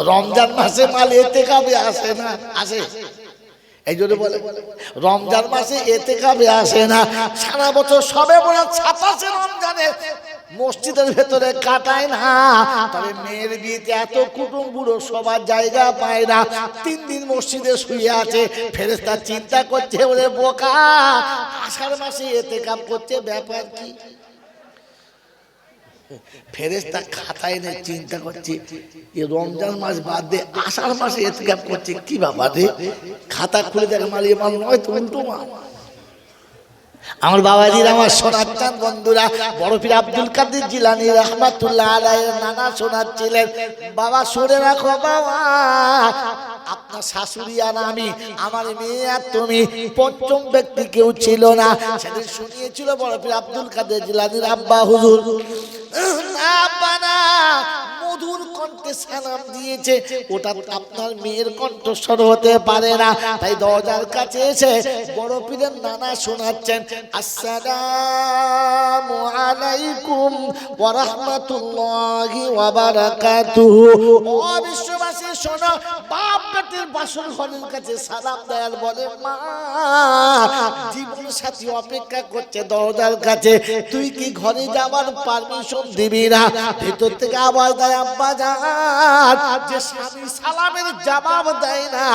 রমজান মাসে মাল এতেকাবে আসে না, আসে? এই জন্য বলে রমজান মাসে এতেকাবে আসে না, সারা বছর সবে বরাত 27 রমজানে মসজিদের ভেতরে কাটায় না। তবে মেয়ের বিয়েতে এত কুটুম বুড়ো সবার জায়গা পায় না, 3 দিন মসজিদে শুয়ে আছে। ফেরেশতা চিন্তা করছে, ওরে বোকা, আষাঢ় মাসে এতেকাব করছে, ব্যাপার কি? ফেরেশতা খাতায় নিয়ে চিন্তা করছে, এই রমজান মাস বাদ দিয়ে আষাঢ় মাসে ইতিকাফ করছে, কি ব্যাপার রে? খাতা খুলে দেখে মালিয়ে মাল নয় তো, উল্টো মাল। আমার বাবাজির, আমার শোনাচ্ছেন বন্ধুরা, বড় পীর আব্দুল কাদের জিলানী রাহমাতুল্লাহ আলাইহির নানা শোনাচ্ছিলেন, বাবা শুনে রাখো বাবা, আপনার শাশুড়ি আর আমি, আমার মেয়ে আর তুমি, পঞ্চম ব্যক্তি কেউ ছিল না। সেদিন শুনিয়েছিল বড় পীর আব্দুল কাদের জিলানীর আব্বা হুজুর, আব্বা না, মধুর কণ্ঠে সালাম দিয়েছে, ওটা আপনার মেয়ের কণ্ঠস্বর হতে পারে না। তাই দরজার কাছে এসে বড় পীরের নানা শোনাচ্ছেন, আসসালামু আলাইকুম ওয়া রাহমাতুল্লাহি ওয়া বারাকাতুহু। ও বিশ্ববাসী শোনো, বাপ বেটির বাসর ঘরের কাছে সালাম দেয়ার বলে, মা, জীবন সাথী অপেক্ষা করছে দরজার কাছে, তুই কি ঘরে যাওয়ার পারমিশন দিবি না? ভেতর থেকে আওয়াজ দেয়, আব্বা জান, যে স্বামী সালামের জবাব দেয় না,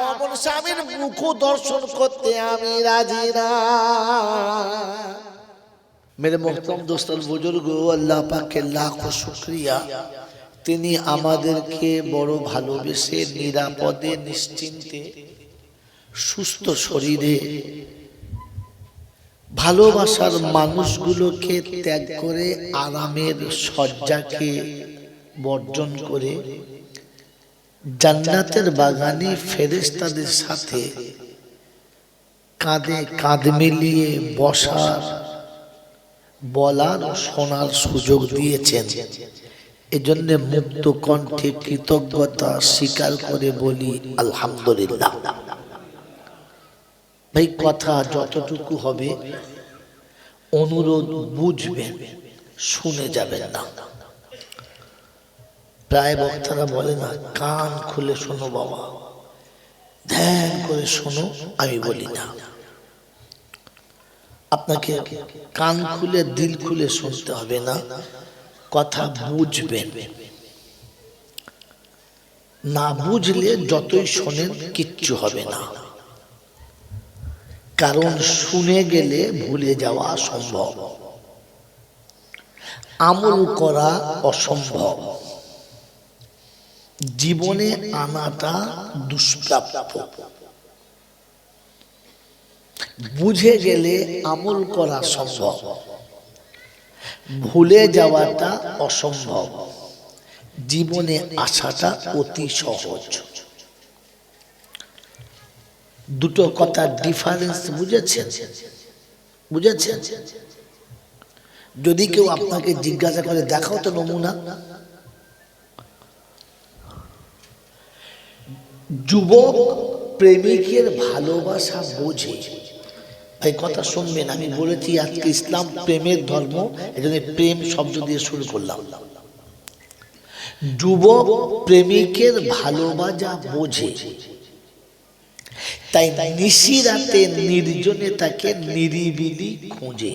অমন স্বামীর মুখ দর্শন করতে আমি রাজি না। मेरे मोहतरम दोस्तों बुजुर्ग, अल्लाह पाक के लाखों शुक्रिया, তিনি আমাদেরকে বড় ভালোবেসে নিরাপদে নিশ্চিন্তে সুস্থ শরীরে ভালোবাসার মানুষগুলোকে ত্যাগ করে আরামের শয্যাকে বর্জন করে জান্নাতের বাগানে ফেরেশতাদের সাথে কাঁধে কাঁধ মিলিয়ে বসার, বলার, শোনার সুযোগ দিয়েছেন। এজন্য মুক্ত কণ্ঠে কৃতজ্ঞতা স্বীকার করে বলি আলহামদুলিল্লাহ। ভাই, কথা যতটুকু হবে অনুরোধ বুঝবেন, শুনে যাবেন না। প্রায় বক্তারা বলে না, কান খুলে শোনো বাবা, ধ্যান করে শোনো, আমি বলি না। আপনাকে কান খুলে দিল খুলে শুনতে হবে না, কথা বুঝবেন। না বুঝলে যতই শোনেন কিচ্ছু হবে না, কারণ শুনে গেলে ভুলে যাওয়া সম্ভব, আমল করা অসম্ভব, জীবনে আনাটা দুষ্প্রাপ্য। বুঝে গেলে আমল করা সম্ভব, ভুলে যাওয়াটা অসম্ভব, জীবনে আসাটা অতি সহজ। দুটো কথার ডিফারেন্স বুঝেছেন? বুঝেছেন? যদি কেউ আপনাকে জিজ্ঞাসা করে, দেখাও তো নমুনা। যুবক প্রেমিকের ভালোবাসা বোঝে। এই কথা শুনবেন, আমি বলেছি আজকে ইসলাম প্রেমের ধর্ম, এজন্য প্রেম শব্দ দিয়ে শুরু করলাম। যুবক প্রেমিকের ভালোবাসা বোঝে, তাই নিশিরাতে নির্জনে তাকে নিরিবিলি খোঁজে।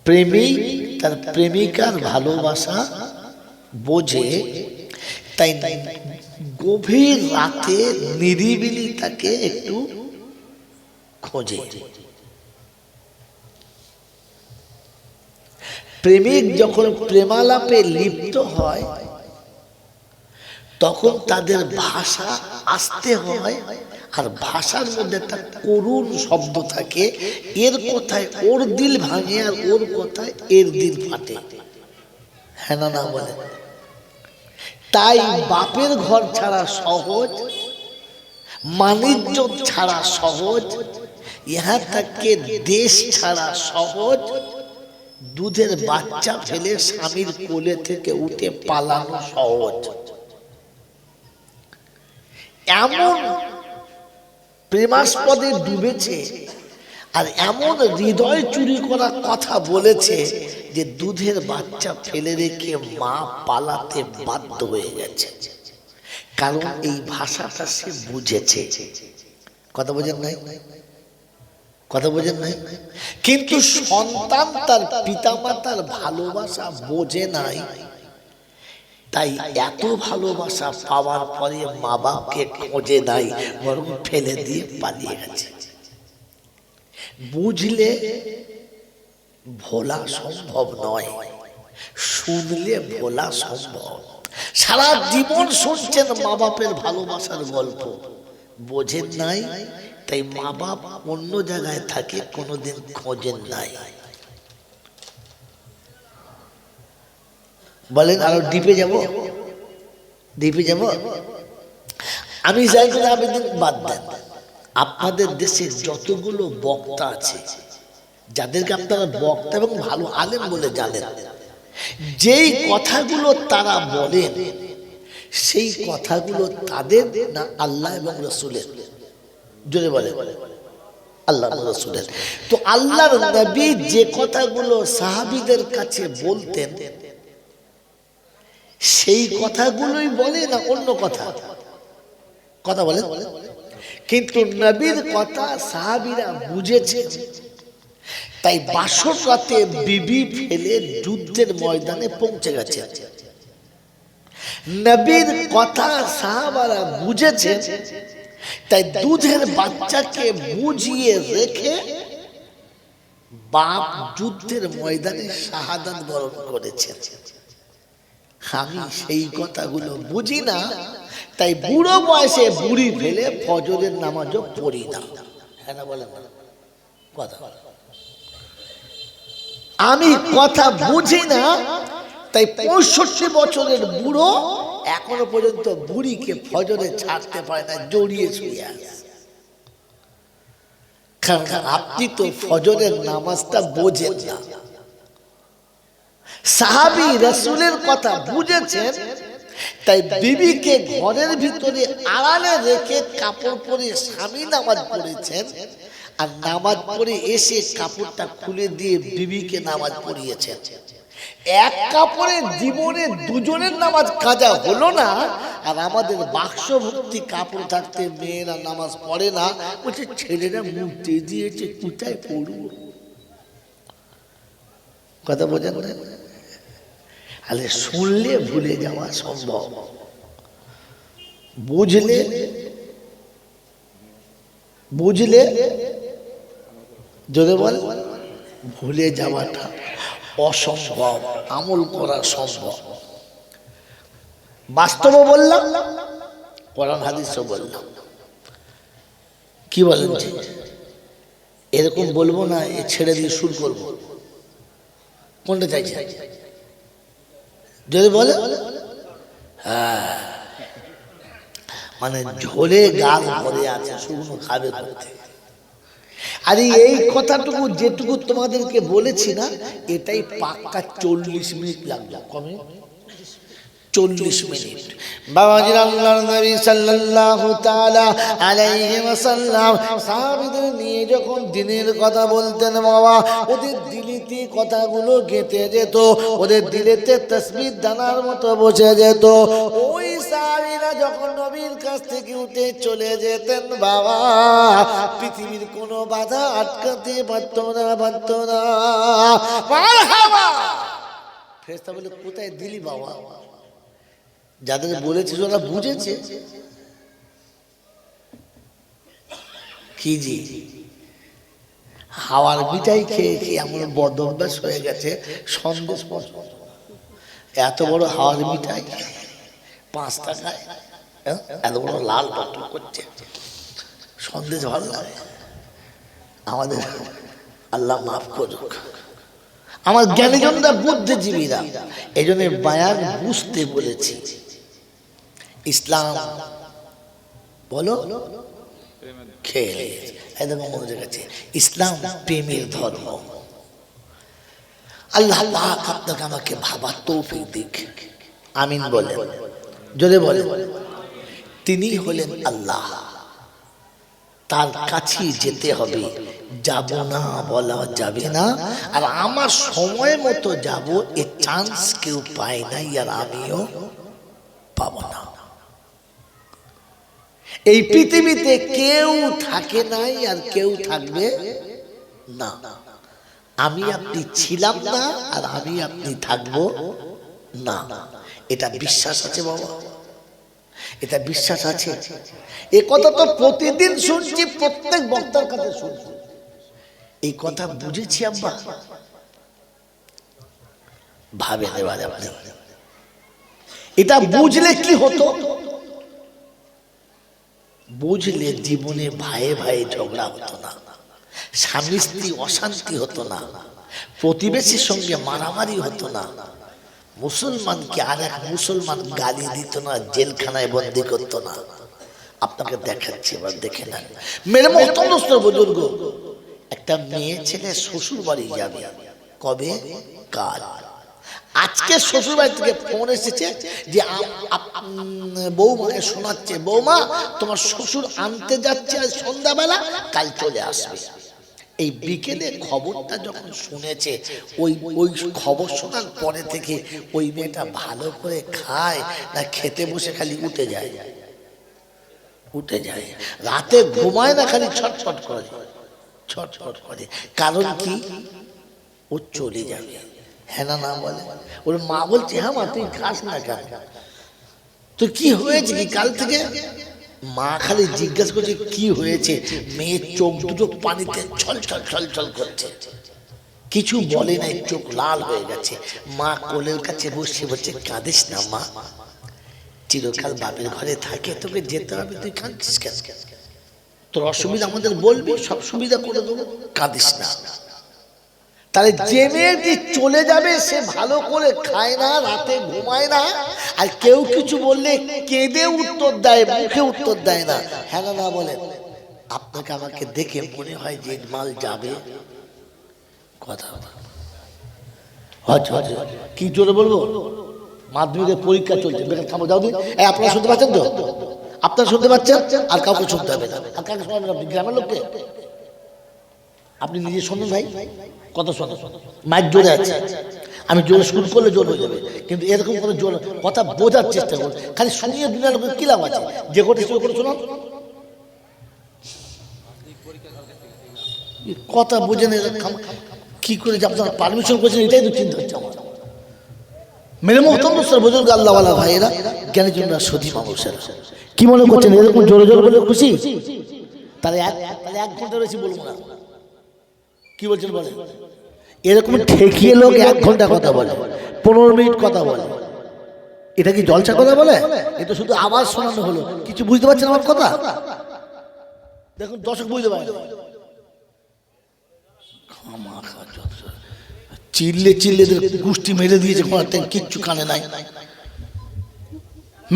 প্রেমিক তার প্রেমিকার ভালোবাসা বোঝে, তাই গভীর রাতে নিরিবিলি তাকে একটু খোঁজে। প্রেমিক যখন প্রেমালাপে লিপ্ত হয় তখন তাদের ভাষা আসতে হয়, আর ভাষার মধ্যে একটা করুণ শব্দ থাকে, এর কথায় ওর দিল ভাঙে আর ওর কথায় এর দিল ফাটে। হ্যাঁ না, না বলে? তাই বাপের ঘর ছাড়া সহজ, বাণিজ্য ছাড়া সহজ, ইহা থেকে দেশ ছাড়া সহজ, দুধের বাচ্চা ফেলে স্বামীর কোলে থেকে উঠে পালানো সহজ। এমন প্রেমাস্পদে ডুবেছে আর এমন হৃদয় চুরি করা কথা বলেছে যে দুধের বাচ্চা ফেলে রেখে মা পালাতে বাধ্য হয়ে গেছে, কারণ এই ভাষাটা সে বুঝেছে। কথা বোঝেন নাই? কথা বোঝেন নাই? কিন্তু সন্তান তার পিতামাতার ভালোবাসা বোঝে নাই, তাই এত ভালোবাসা পাওয়ার পরে মা বাপকে খোঁজে নাই, বরং ফেলে দিয়ে পালিয়ে গেছে। বুঝলে ভোলা সম্ভব নয়, শুনলে ভোলা সম্ভব। সারা জীবন শুনছেন মা বাপের ভালোবাসার গল্প, বোঝেন নাই, তাই মা বাপ অন্য জায়গায় থাকে, কোনোদিন খোঁজেন নাই। বলেন আরো ডিপে যাব, ডিপে যাব। আমি চাই করে আবেদন বাদ দেন। আপনাদের দেশে যতগুলো বক্তা আছে, যাদেরকে আপনারা বক্তা এবং ভালো আলেম বলে জানেন, যেই কথাগুলো তারা বলেন সেই কথাগুলো তাদের না আল্লাহ এবং রসুলের? জোরে বলে আল্লাহ রসুলের। তো আল্লাহর নবী যে কথাগুলো সাহাবীদের কাছে বলতেন সেই কথাগুলোই বলে না অন্য কথা? কথা বলে। কিন্তু নবীর কথা সাহাবীরা বুঝেছে, তাই বাসর রাতে বিবি ফেলে যুদ্ধের ময়দানে পৌঁছে গেছে। নবীর কথা সাহাবারা বুঝেছেন, তাই দুধের বাচ্চাকে বুঝিয়ে রেখে বাপ যুদ্ধের ময়দানে শাহাদাত বরণ করেছেন। আমি সেই কথাগুলো বুঝি না, তাই বুড়ো বয়সে বুড়ি ফেলে ফজরের নামাজও পড়ি না। হ্যাঁ না বলেন? কথা আমি কথা বুঝি না, তাই 65 বছরের বুড়ো এখনো পর্যন্ত বুড়িকে ফজরে ছাড়তে পারে না, জড়িয়ে শুয়ে আছে। কারণ আপনি তো ফজরের নামাজটা বোঝেন না। সাহাবী রাসূলের কথা বুঝেছেন, তাই বিবিকে ঘরের ভিতরে আড়ালে রেখে কাপড় পরে স্বামী নামাজ পড়েছেন, আর নামাজ পড়ে এসে কাপড়টা খুলে দিয়ে বিবিকে নামাজ পড়িয়েছেন। এক কাপড়ে জীবনে দুজনের নামাজ কাজা হলো না, আর আমাদের বাক্স ভর্তি কাপড় থাকতে মেয়েরা নামাজ পড়ে না, বলছে ছেলেরা মুক্তি দিয়েছে, কোথায় পড়ব? কথা বোঝেন না? তাহলে শুনলে ভুলে যাওয়া সম্ভব, বুঝলে বুঝলে যদি বল ভুলে যাওয়াটা অসম্ভব, আমল করা সম্ভব। বাস্তব বললাম, কোরআন হাদিসও বললাম। কি বলেন? এরকম বলবো না, এ ছেড়ে দিয়ে সুর করবো, কোনটা চাইছে? যদি বলে হ্যাঁ, মানে ঝোলে গাল ভরে আছে, শুকনো খাবে করতে। আর এই কথাটুকু যেটুকু তোমাদেরকে বলেছি না, এটাই পাক্কা 40 মিনিট লাগলো। কমে 40 মিনিট। বাবাজির আল্লাহর নবী সাল্লাল্লাহু তাআলা আলাইহি ওয়াসাল্লাম সাহাবীদের নিয়ে যখন দ্বীনের কথা বলতেন, বাবা ওদের দিলেতে কথাগুলো গেঁথে যেত, ওদের দিলেতে তাসবিহ দানার মতো বসে যেত। ওই সাহাবীরা যখন নবীর কাছ থেকে উঠে চলে যেতেন, বাবা পৃথিবীর কোনো বাধা আটকাতে পারত না, পারত না। মারহাবা! ফেরেশতা বলে কোথায় দিলি বাবা? যাদের বলেছিস ওরা বুঝেছে। কি জি হাওয়ার মিঠাই খেয়ে খেয়ে এমন বদ অভ্যাস হয়ে গেছে, সন্দেশ পছন্দ। এত বড় হাওয়ার মিঠাই 5 টাকায়, এত বড় লাল টক করছে, সন্দেশ ভালো লাগে। আমাদের আল্লাহ মাফ করুক। আমার জ্ঞানীজনরা বুদ্ধিজীবীরা এই জন্য বায়ান বুঝতে বলেছি। ইসলাম বলো খেলে একদম মনে গেছে, ইসলাম প্রেমের ধর্ম। আল্লাহ পাক আপনাকে আমাকে ভাবার তৌফিক দিক, আমিন বলেন, জোরে বলেন। তিনি হলেন আল্লাহ, তার কাছেই যেতে হবে, যাব না বলা যাবে না। আর আমার সময় মতো যাব এ চান্স কেউ পায় নাই, আর আমিও পাবো না। এই পৃথিবীতে কেউ থাকে নাই আর কেউ থাকবে না। আমি আপনি ছিলাম না আর আমি আপনি থাকবো না। এটা বিশ্বাস আছে বাবা? এটা বিশ্বাস আছে? এ কথা তো প্রতিদিন শুনছি, প্রত্যেক বক্তার কাছে শুনছি। এই কথা বুঝেছি আব্বা? ভাবেন এবারে আপনি, এটা বুঝলে কি হতো? বুঝলে জীবনে ভাইয়ে ভাইয়ে ঝগড়া হতো না, স্বামী স্ত্রী অশান্তি হতো না, প্রতিবেশীর সঙ্গে মারামারি হতো না, মুসলমানকে আর এক মুসলমান গালি দিত না, জেলখানায় বন্দি করতো না। আপনাকে দেখাচ্ছি, এবার দেখে নেন। মেরে মহতমস্ত বুজুর্গ, একটা মেয়ে ছেলে শ্বশুর বাড়ি যাবে কবে? কাল। আজকে শ্বশুর বাড়ি থেকে ফোন এসেছে যে বৌমাকে শোনাচ্ছে, বৌমা তোমার শ্বশুর আনতে যাচ্ছে আজ সন্ধ্যাবেলা, কাল চলে আসবে। এই বিকেলে খবরটা যখন শুনেছে, ওই খবর শোনার পরে থেকে ওই মেয়েটা ভালো করে খায় না, খেতে বসে খালি উঠে যায়, উঠে যায়, রাতে ঘুমায় না, খালি ছটফট করে, ছটফট করে। কারণ কি? ও চলে যাবে। হ্যাঁ না না বলে? ওর মা বলছে, হ্যাঁ মা তুই খাস না কেন? তো কি হয়েছে কি কাল থেকে? মা খালি জিজ্ঞাসা করছে কি হয়েছে। মেয়ের চোখ দুটো পানিতে ছল ছল ছল ছল করছে, কিছু বলে নাই, চোখ লাল হয়ে গেছে। মা কোলের কাছে বসে বলছে, কাঁদিস না মা, চিরকাল বাপের ঘরে থাকে, তোকে যেতে হবে, তুই কাঁদছিস কেন? তোর অসুবিধা আমাদের বলবি, সব সুবিধা করে দেবো, কাঁদিস না। তাহলে যে মেয়েটি চলে যাবে সে ভালো করে খায় না, রাতে ঘুমায় না, আর কেউ কিছু বললে কেঁদে উত্তর দেয়, মুখে উত্তর দেয় না। হ্যাঁ না না বলেন? আপনাকে আমাকে দেখে মনে হয় যে মাল যাবে। কথা কি জোরে বলবো? মাধ্যমিকের পরীক্ষা চলছে, বেকার থামো, যাও দিন। আপনারা শুনতে পাচ্ছেন তো? আপনারা শুনতে পাচ্ছেন? আর কাউকে শুনতে হবে না। আর কাউকে শোনাবেন? আপনি গ্রামের লোককে আপনি নিজে শোনেন ভাই, কথা শোনেন, মাইক জোরে আছে, আমি জোরে শুরু করলে জোর হয়ে যাবে, কিন্তু এরকম করে জোর কথা বোঝার চেষ্টা করুন। খালি শুনিয়ে দুনিয়ার লোকের কি লাভ আছে? যে ঘটে সে করে শোনান, কথা বোঝেন। কি করে যে আপনারা পারমিশন করেছেন, এটাই তো চিন্তা হচ্ছে আমার। মেরে মহতম বুজুর্গ আল্লাহওয়ালা ভাইয়েরা, জ্ঞানীজনরা, সতী মানুষেরা, কি মনে করছেন এরকম জোরে জোরে বলে খুশি? তাহলে এক ঘন্টা বেশি বলবো না। কি বলছেন বলেন? এরকম ঠেকিয়ে লোক 1 ঘন্টা কথা বলে, 15 মিনিট কথা বলে, এটা কি জলসা কথা বলে? এটা শুধু আওয়াজ শোনানো হলো, কিছু বুঝতে পারছেন আমার কথা? দেখুন দর্শক বুঝতে পারে, চিল্লে চিল্লে গোষ্ঠী মেরে দিয়েছে, কিচ্ছু কানে নাই।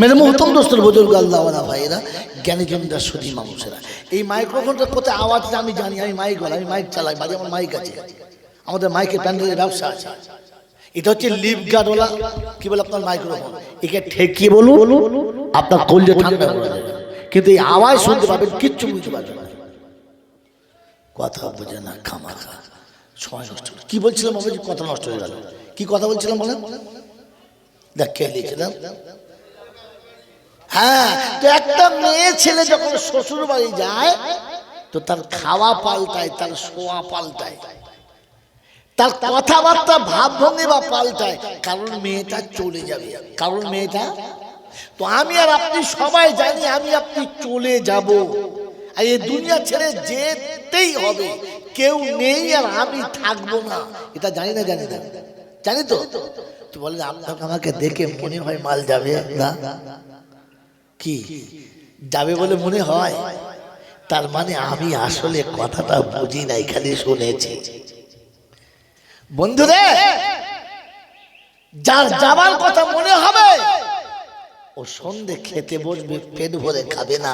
মেরে মহতম দোস্তর বুজুর্গ আল্লাহওয়ালা ভাইয়েরা, জ্ঞানীজনরা, সতী মানুষেরা, এই মাইক্রোফোনটা কোথায় আওয়াজ আমি জানি, আমি মাইক চালাই, বাড়ি আমার মাইক আছে, আমাদের মাইকের প্যান্ডেলের ব্যবসা আছে। এটা হচ্ছে লিপ গার্ডওয়ালা, কি বলে আপনার মাইক্রোফোন, একে ঠেকিয়ে বলুন আপনার কলজে ঠান্ডা করে দেবে, কিন্তু এই আওয়াজ শুনতে পাবেন, কিচ্ছু বুঝতে পারবেন না। কথা বোঝে না, খামাখা সময় নষ্ট। কি বলছিলাম বাবাজি? কথা নষ্ট হয়ে গেল। কি কথা বলছিলাম বলেন? দেখ কে লিখছিলাম। হ্যাঁ, তো একটা মেয়ে ছেলে যখন শ্বশুর বাড়ি যায়, তো তার খাওয়া পাল্টায়, তার শোয়া পাল্টায়, তার কথাবার্তা ভাবভঙ্গি বা পাল্টায়, কারণ মেয়েটা চলে যাবে, কারণ মেয়েটা। তো আমি আর আপনি সবাই জানি আমি আপনি চলে যাব, আর এই দুনিয়া ছেড়ে যেতেই হবে, কেউ নেই আর আমি থাকবো না, এটা জানি না? জানি না, জানি তো। তো বলেন আপনাকে আমাকে দেখে মনে হয় মাল যাবে না? কি যাবে বলে মনে হয়? তার মানে আমি আসলে কথাটা বুঝি নাই, খালি শুনেছি। বন্ধুরে, যার যাবার কথা মনে হবে ও সন্ধে খেতে বসবে, পেট ভরে খাবে না,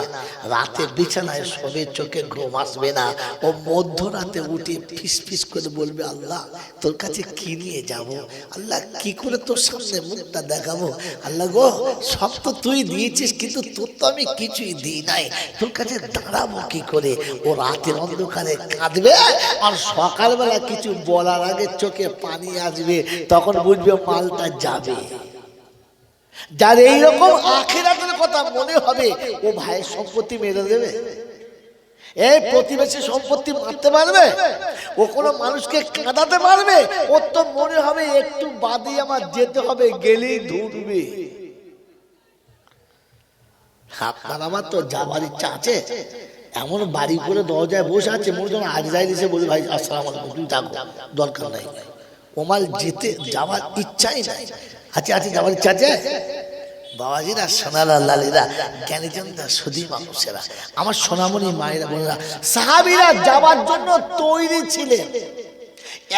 রাতে বিছানায় শোবে, চোখে ঘুম আসবে না। ও মধ্যরাতে উঠে ফিস ফিস করে বলবে, আল্লাহ তোর কাছে কি নিয়ে যাব, আল্লাহ কি করে তোর সামনে মুখটা দেখাবো, আল্লাহ গো সব তো তুই দিয়েছিস, কিন্তু তোর তো আমি কিছুই দিই নাই, তোর কাছে দাঁড়াবো কি করে। ও রাতের অন্ধকারে কাঁদবে, আর সকালবেলা কিছু বলার আগে চোখে পানি আসবে, তখন বুঝবে মালটা যাবে। যার এইরকম আখিরাতের কথা মনে হবে, ও ভাইয়ের সম্পত্তি মেরে দেবে, এই প্রতিবেশী সম্পত্তি মারতে পারবে, ও কোনো মানুষকে কাঁদাতে পারবে, ওর তো মনে হবে একটু বাদে আমার যেতে হবে, গেলেই ধরবে। আপনার আমার তো যাবার ইচ্ছা আছে, এমন বাড়ি করে দরজায় বসে আছে, মনে হয় আজ যাই এসে বলি ভাই আসসালামু আলাইকুম, তুমি থাকো, দরকার নাই। ওমাল যেতে যাওয়ার ইচ্ছাই নাই। আচ্ছা আচ্ছা যাওয়ার ইচ্ছা আছে বাবাজিরা, সোনারা, লালীরা, জ্ঞানীজনরা, সুধী মানুষেরা, আমার সোনামণি মায়েরা, বোনেরা, সাহাবীরা যাওয়ার জন্য তৈরি ছিলেন।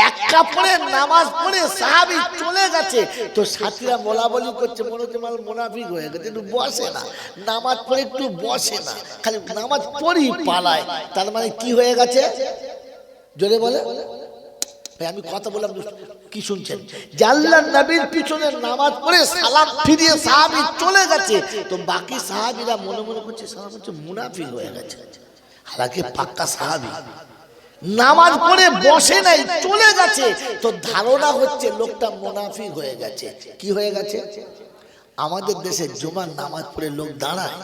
এক কাপড়ে নামাজ পড়ে সাহাবী চলে গেছে, তো সাথীরা বলা বলি করছে, মনে হচ্ছে মাল মুনাফিক হয়ে গেছে, একটু বসে না, নামাজ পড়ে একটু বসে না, খালি নামাজ পড়ি পালায়। তার মানে কি হয়ে গেছে, জোরে বলে আমি কথা বললাম, কি শুনছেন? আল্লাহর নবীর পিছনে নামাজ পড়ে সালাম ফিরিয়ে সাহাবী চলে গেছে, তো বাকি সাহাবীরা মনে মনে করছে সালাম হচ্ছে মুনাফিক হয়ে গেছে, হালাকি পাক্কা সাহাবী নামাজ পড়ে বসে নাই, চলে গেছে, তো ধারণা হচ্ছে লোকটা মুনাফিক হয়ে গেছে। কি হয়ে গেছে? আমাদের দেশে জুমার নামাজ পড়ে লোক দাঁড়ায়,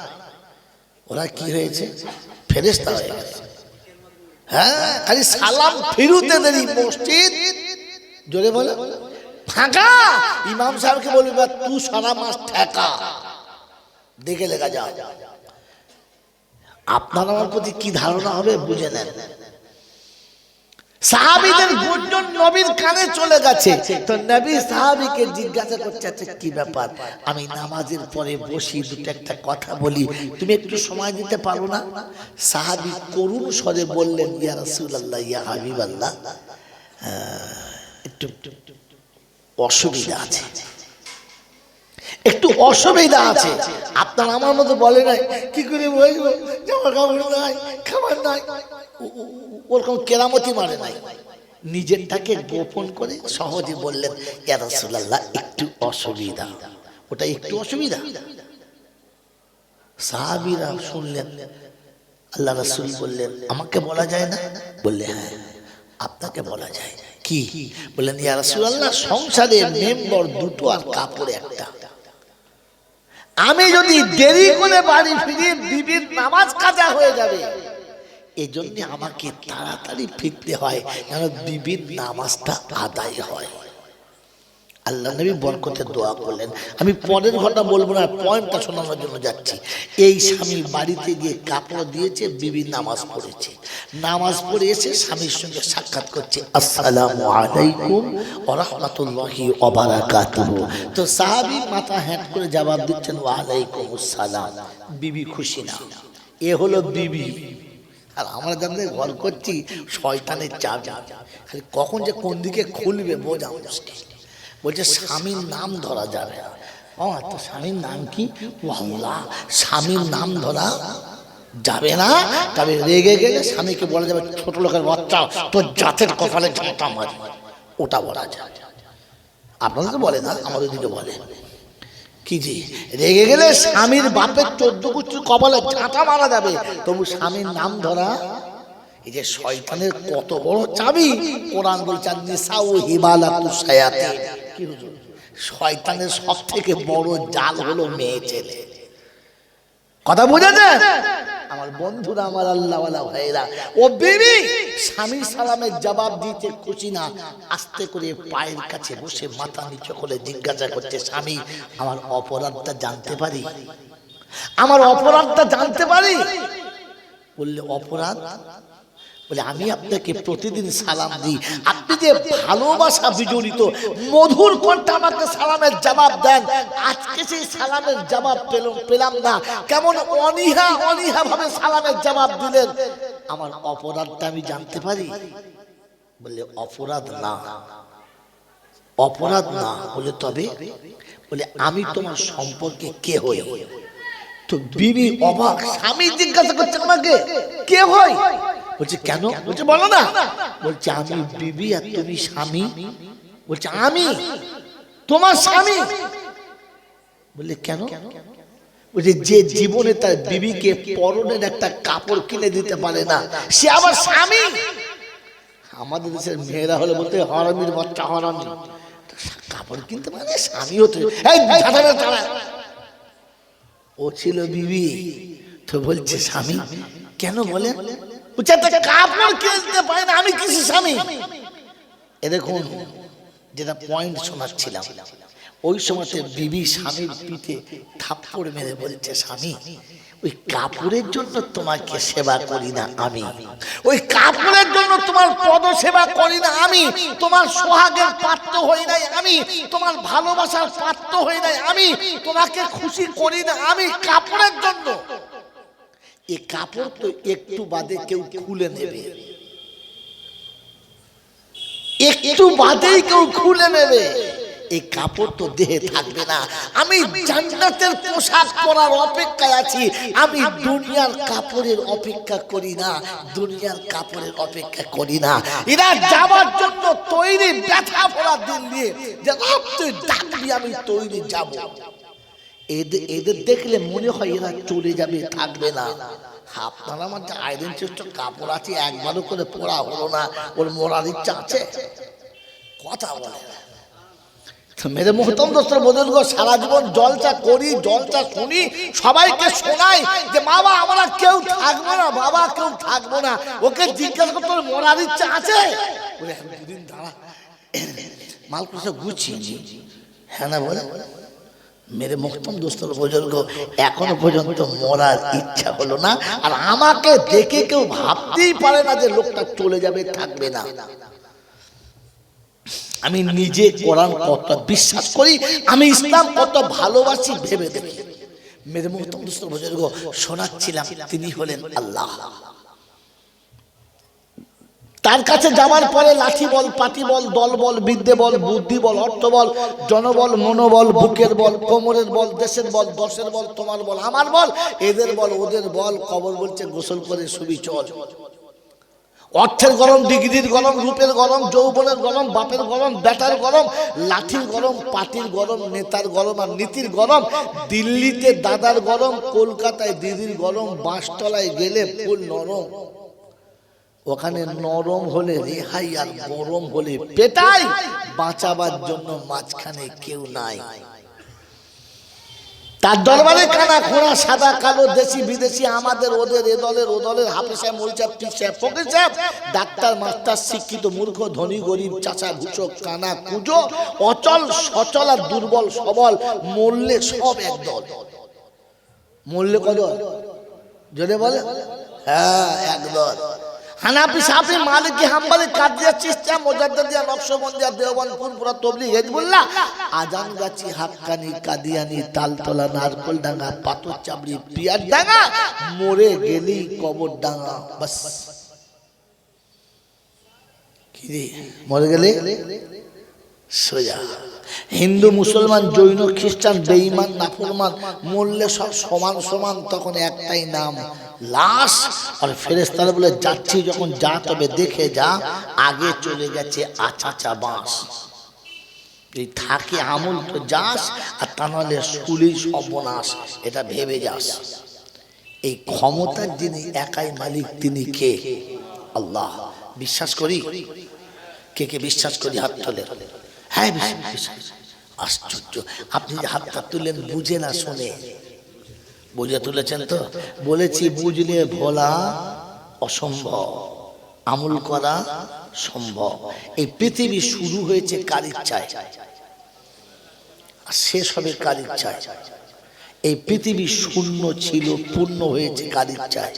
ওরা কি হয়েছে? ফেরেশতা হয়ে গেছে। হ্যাঁ, খালি সালাম ফিরুতে দেরি, মসজিদ জোরে বলে ফাঁকা। ইমাম সাহেবকে বলবে তুই সারা মাস ঠেকা, দেখে লেখা যাও। আপনার আমার প্রতি কি ধারণা হবে বুঝে নেন। সাহাবীদের গুঞ্জন নবীর কানে চলে গেছে, তো নবী সাহাবীকে জিজ্ঞাসা করছে, আচ্ছা কি ব্যাপার, আমি নামাজের পরে বসি, দুটো একটা কথা বলি, তুমি একটু সময় দিতে পারো না? সাহাবী করুণ স্বরে বললেন, ইয়া রাসূলুল্লাহ, ইয়া হাবিবাল্লাহ, একটু অসুবিধা আছে, একটু অসুবিধা আছে। আপনার আমার মতো বলে নাই, কি করে বলবো, জামা কাপড় নাই, খাবার নাই, ওরকম কেরামতি মানে নাই, নিজেরটাকে গোপন করে সহজে বললেন, ইয়া রাসূলুল্লাহ একটু অসুবিধা, ওটা একটু অসুবিধা। সাহাবীরা শুনলেন, আল্লাহ রাসূল বললেন, আমাকে বলা যায় না? বললে হ্যাঁ আপনাকে বলা যায়। কি? বললেন, ইয়া রাসূলুল্লাহ সংসারে মেম্বার দুটো আর কাপড় একটা, আমি যদি দেরি করে বাড়ি ফিরে বিবির নামাজ কাজা হয়ে যাবে, এজন্য আমাকে তাড়াতাড়ি ফিরতে হয়, যেন বিবির নামাজটা আদায় হয়। আল্লাহ নবী বরকতের দোয়া করলেন। আমি পরের ঘটনা বলবো না, পয়েন্টটা শোনানোর জন্য যাচ্ছি। এই স্বামী বাড়িতে গিয়ে কাপড় দিয়েছে, বিবির নামাজ পড়েছে, নামাজ পড়ে এসে স্বামীর সঙ্গে সাক্ষাৎ করছে, আসসালামু আলাইকুম ওয়া রাহমাতুল্লাহি ওয়া বারাকাতুহু। তো সাহাবী মাথা হ্যাট করে জবাব দিচ্ছেন, ওয়া আলাইকুম আসসালাম। বিবি খুশি না, এ হলো বিবি। আর আমরা জানতে ঘর করছি শয়তানের চাবি, খালি কখন যে কোন দিকে খুলবে বোঝা মুশকিল। বলছে স্বামীর নাম ধরা যাবে না। ও তো স্বামীর নাম কি? আল্লাহ, স্বামীর নাম ধরা যাবে না, তবে রেগে গেলে স্বামীকে বলা যাবে, ছোট লোকের বাচ্চা, তোর জাতের কপালে ঝাঁটা মারি, ওটা বলা যায়। আপনারা তো বলে না, আমাদের দিকে বলে কি যে রেগে গেলে স্বামীর বাপের 14 গোষ্ঠীর কপালে ঝাঁটা মারা যাবে, তবু স্বামীর নাম ধরা। এই যে শয়তানের কত বড় চাবি, কোরআন বলছে নিসাউ হিবালাতুস শায়াতিন। কি হুজুর, শয়তানের সবথেকে বড় জাল হলো মেয়ে ছেলে। কথা বুঝেছেন আমার বন্ধুরা, আমার আল্লাহওয়ালা ভাইরা? ও বিবি স্বামীর সালামের জবাব দিতে খুশি না, আস্তে করে পায়ের কাছে বসে মাথা নিচু করে জিজ্ঞাসা করছে, স্বামী আমার অপরাধটা জানতে পারি? আমার অপরাধটা জানতে পারি? বললে অপরাধ? বলে আমি আপনাকে প্রতিদিন সালাম দিই, আপনি যে ভালোবাসা বিজড়িত মধুর কণ্ঠে আমাকে সালামের জবাব দেন, আজকে সেই সালামের জবাব পেলাম না, কেমন অনীহা ভাবে সালামের জবাব দিলেন, আমার অপরাধটা আমি জানতে পারি? বললে অপরাধ না, অপরাধ না। বলে তবে? বলে আমি তোমার সম্পর্কে কে হই? তো বিবি অবাক, স্বামী জিজ্ঞাসা করছে আমাকে কে হয়? বলছে কেন? বলছে বলো না। বলছে আমি বিবি আর তুমি স্বামী। বলছে আমি তোমার স্বামী। বললে কেন? বলছে যে জীবনে তার বিবিকে পরনের একটা কাপড় কিনে দিতে পারে না, সে আবার স্বামী। আমাদের দেশের মেয়েরা হলে বলতে হারামির বাচ্চা, হারামি, কাপড় কিনতে পারে, স্বামী হতে। ও ছিল বিবি, তো বলছে স্বামী কেন? বলে বলছে কাপড় কিনে দিতে পারে না, আমি কিছু স্বামী। এ দেখুন যেটা পয়েন্ট শোনাচ্ছিলাম, ওই সময়তে বিবি স্বামীর পিঠে থাপ্পড় মেরে বলছে স্বামী ওই কাপড়ের জন্য তোমাকে সেবা করি না আমি, ওই কাপড়ের জন্য তোমার পদ সেবা করি না আমি, তোমার সোহাগের পাত্র হই নাই আমি, তোমার ভালোবাসার পাত্র হই নাই আমি, তোমাকে খুশি করি না আমি কাপড়ের জন্য। এই কাপড় তো একটু বাদে কেউ খুলে নেবে, একটু বাদেই কেউ খুলে নেবে, এই কাপড় তো দেহে থাকবে না। আমি জান্নাতের পোশাক পরার অপেক্ষায় আছি, আমি দুনিয়ার কাপড়ের অপেক্ষা করি না, দুনিয়ার কাপড়ের অপেক্ষা করি না। এরা যাবার জন্য তৈরি, ব্যথা ভরা দিল নিয়ে, যে তুই ডাকবি আমি তৈরি যাব। এদের দেখলে মনে হয় এরা চলে যাবে, থাকবে না। আপনারা আমার যে আয়রন চেষ্ট কাপড় আছে একবারও করে পরা হলো না, ওর মরার ইচ্ছা আছে? কথা বলে মেরে মোহতম দোস্তর বুজুর্গ, সারা জীবন জলসা করি, জলসা শুনি, সবাইকে শোনাই যে বাবা আমরা কেউ থাকবো না, বাবা কেউ থাকবো না। ওকে জিজ্ঞাসা করতে মরার ইচ্ছা আছে? বলে দুদিন দাঁড়া, মাল করে গুছিয়ে নি। হ্যাঁ না বলে মেরে মোহতম দোস্তর বুজুর্গ, এখনো পর্যন্ত মরার ইচ্ছা হলো না। আর আমাকে দেখে কেউ ভাবতেই পারে না যে লোকটা চলে যাবে, থাকবে না। আমি নিজে কোরআন কত বিশ্বাস করি, আমি ইসলাম কত ভালোবাসি ভেবে দেখি। মেরে মোহতম দোস্তর বুজুর্গ শোনাচ্ছিলাম, তিনি হলেন আল্লাহ। তার কাছে যাওয়ার পরে লাঠি বল, পাটি বল, দল বল, বিদ্যে বল, বুদ্ধি বল, অর্থ বল, জনবল, মনোবল, বুকের বল, কোমরের বল, দেশের বল, দশের বল, তোমার বল, আমার বল, এদের বল, ওদের বল। কবর বলছে গোসল করে শুবি চল। অর্থের গরম, ডিগ্রির গরম, রূপের গরম, যৌবনের গরম, বাপের গরম, বেটার গরম, লাঠির গরম, পাটির গরম, নেতার গরম আর নীতির গরম। দিল্লিতে দাদার গরম, কলকাতায় দিদির গরম, বাঁশতলায় গেলে ফুল নরম। ওখানে নরম হলে রেহাই আর গরম হলে পেটাই, বাঁচাবার জন্য মাঝখানে কেউ নাই। তার দরবারে কানা খোঁড়া, সাদা কালো, দেশি বিদেশি, আমাদের ওদের, এ দলের ও দলের, হাফেজ সাহেব, মৌলভি সাহেব, পীর সাহেব, ফকির সাহেব, ডাক্তার, মাস্টার, শিক্ষিত, মূর্খ, ধনী, গরিব, চাচা, ঘুষক, কানা, কুজো, অচল, সচল আর দুর্বল, সবল, মরলে সব একদল। মরলে কদল জোরে বলে, হ্যাঁ একদল। হানাফি, শাফি, মালিকি, হাম্বলি, কাদিয়া, চিশতিয়া, মুজাদ্দিদিয়া, নকশবন্দিয়া, দেওবন্দ, ফুরফুরা, তাবলীগ, হিজবুল্লাহ, আজানগাছি, হাক্কানি, কাদিয়ানি, তালতলা, নারকলডাঙ্গা, পাথর চাবড়ি, পিয়ারডাঙ্গা, মরে গেলি কবরডাঙ্গা। বাস কি রে, মরে গেলে সোজা। হিন্দু, মুসলমান, জৈন, খ্রিস্টান, বেঈমান, নাফরমান, মরলে সব সমান সমান, তখন একটাই নাম লাশ। আর ফেরেশতারা বলে যাচ্ছি যখন যা, তবে দেখে যা, আগে চলে গেছে আচাচা বাঁশ। এই থাকে আমল তো যাস, আর তা নাহলে স্কুলেই সর্বনাশ, এটা ভেবে যাস। এই ক্ষমতার যিনি একাই মালিক, তিনি কে? আল্লাহ। বিশ্বাস করি? কে কে বিশ্বাস করি হাত তোলে? হ্যাঁ বিশ্বাস। আশ্চর্য, আপনি যে হাতটা তুলেন বুঝে না শুনে, বুঝে তুলেছেন তো? বলেছি বুঝলে ভোলা অসম্ভব, আমল করা সম্ভব। এই পৃথিবী শুরু হয়েছে কার ইচ্ছায়, আর শেষ হবে কার ইচ্ছায়। এই পৃথিবী শূন্য ছিল, পূর্ণ হয়েছে কার ইচ্ছায়?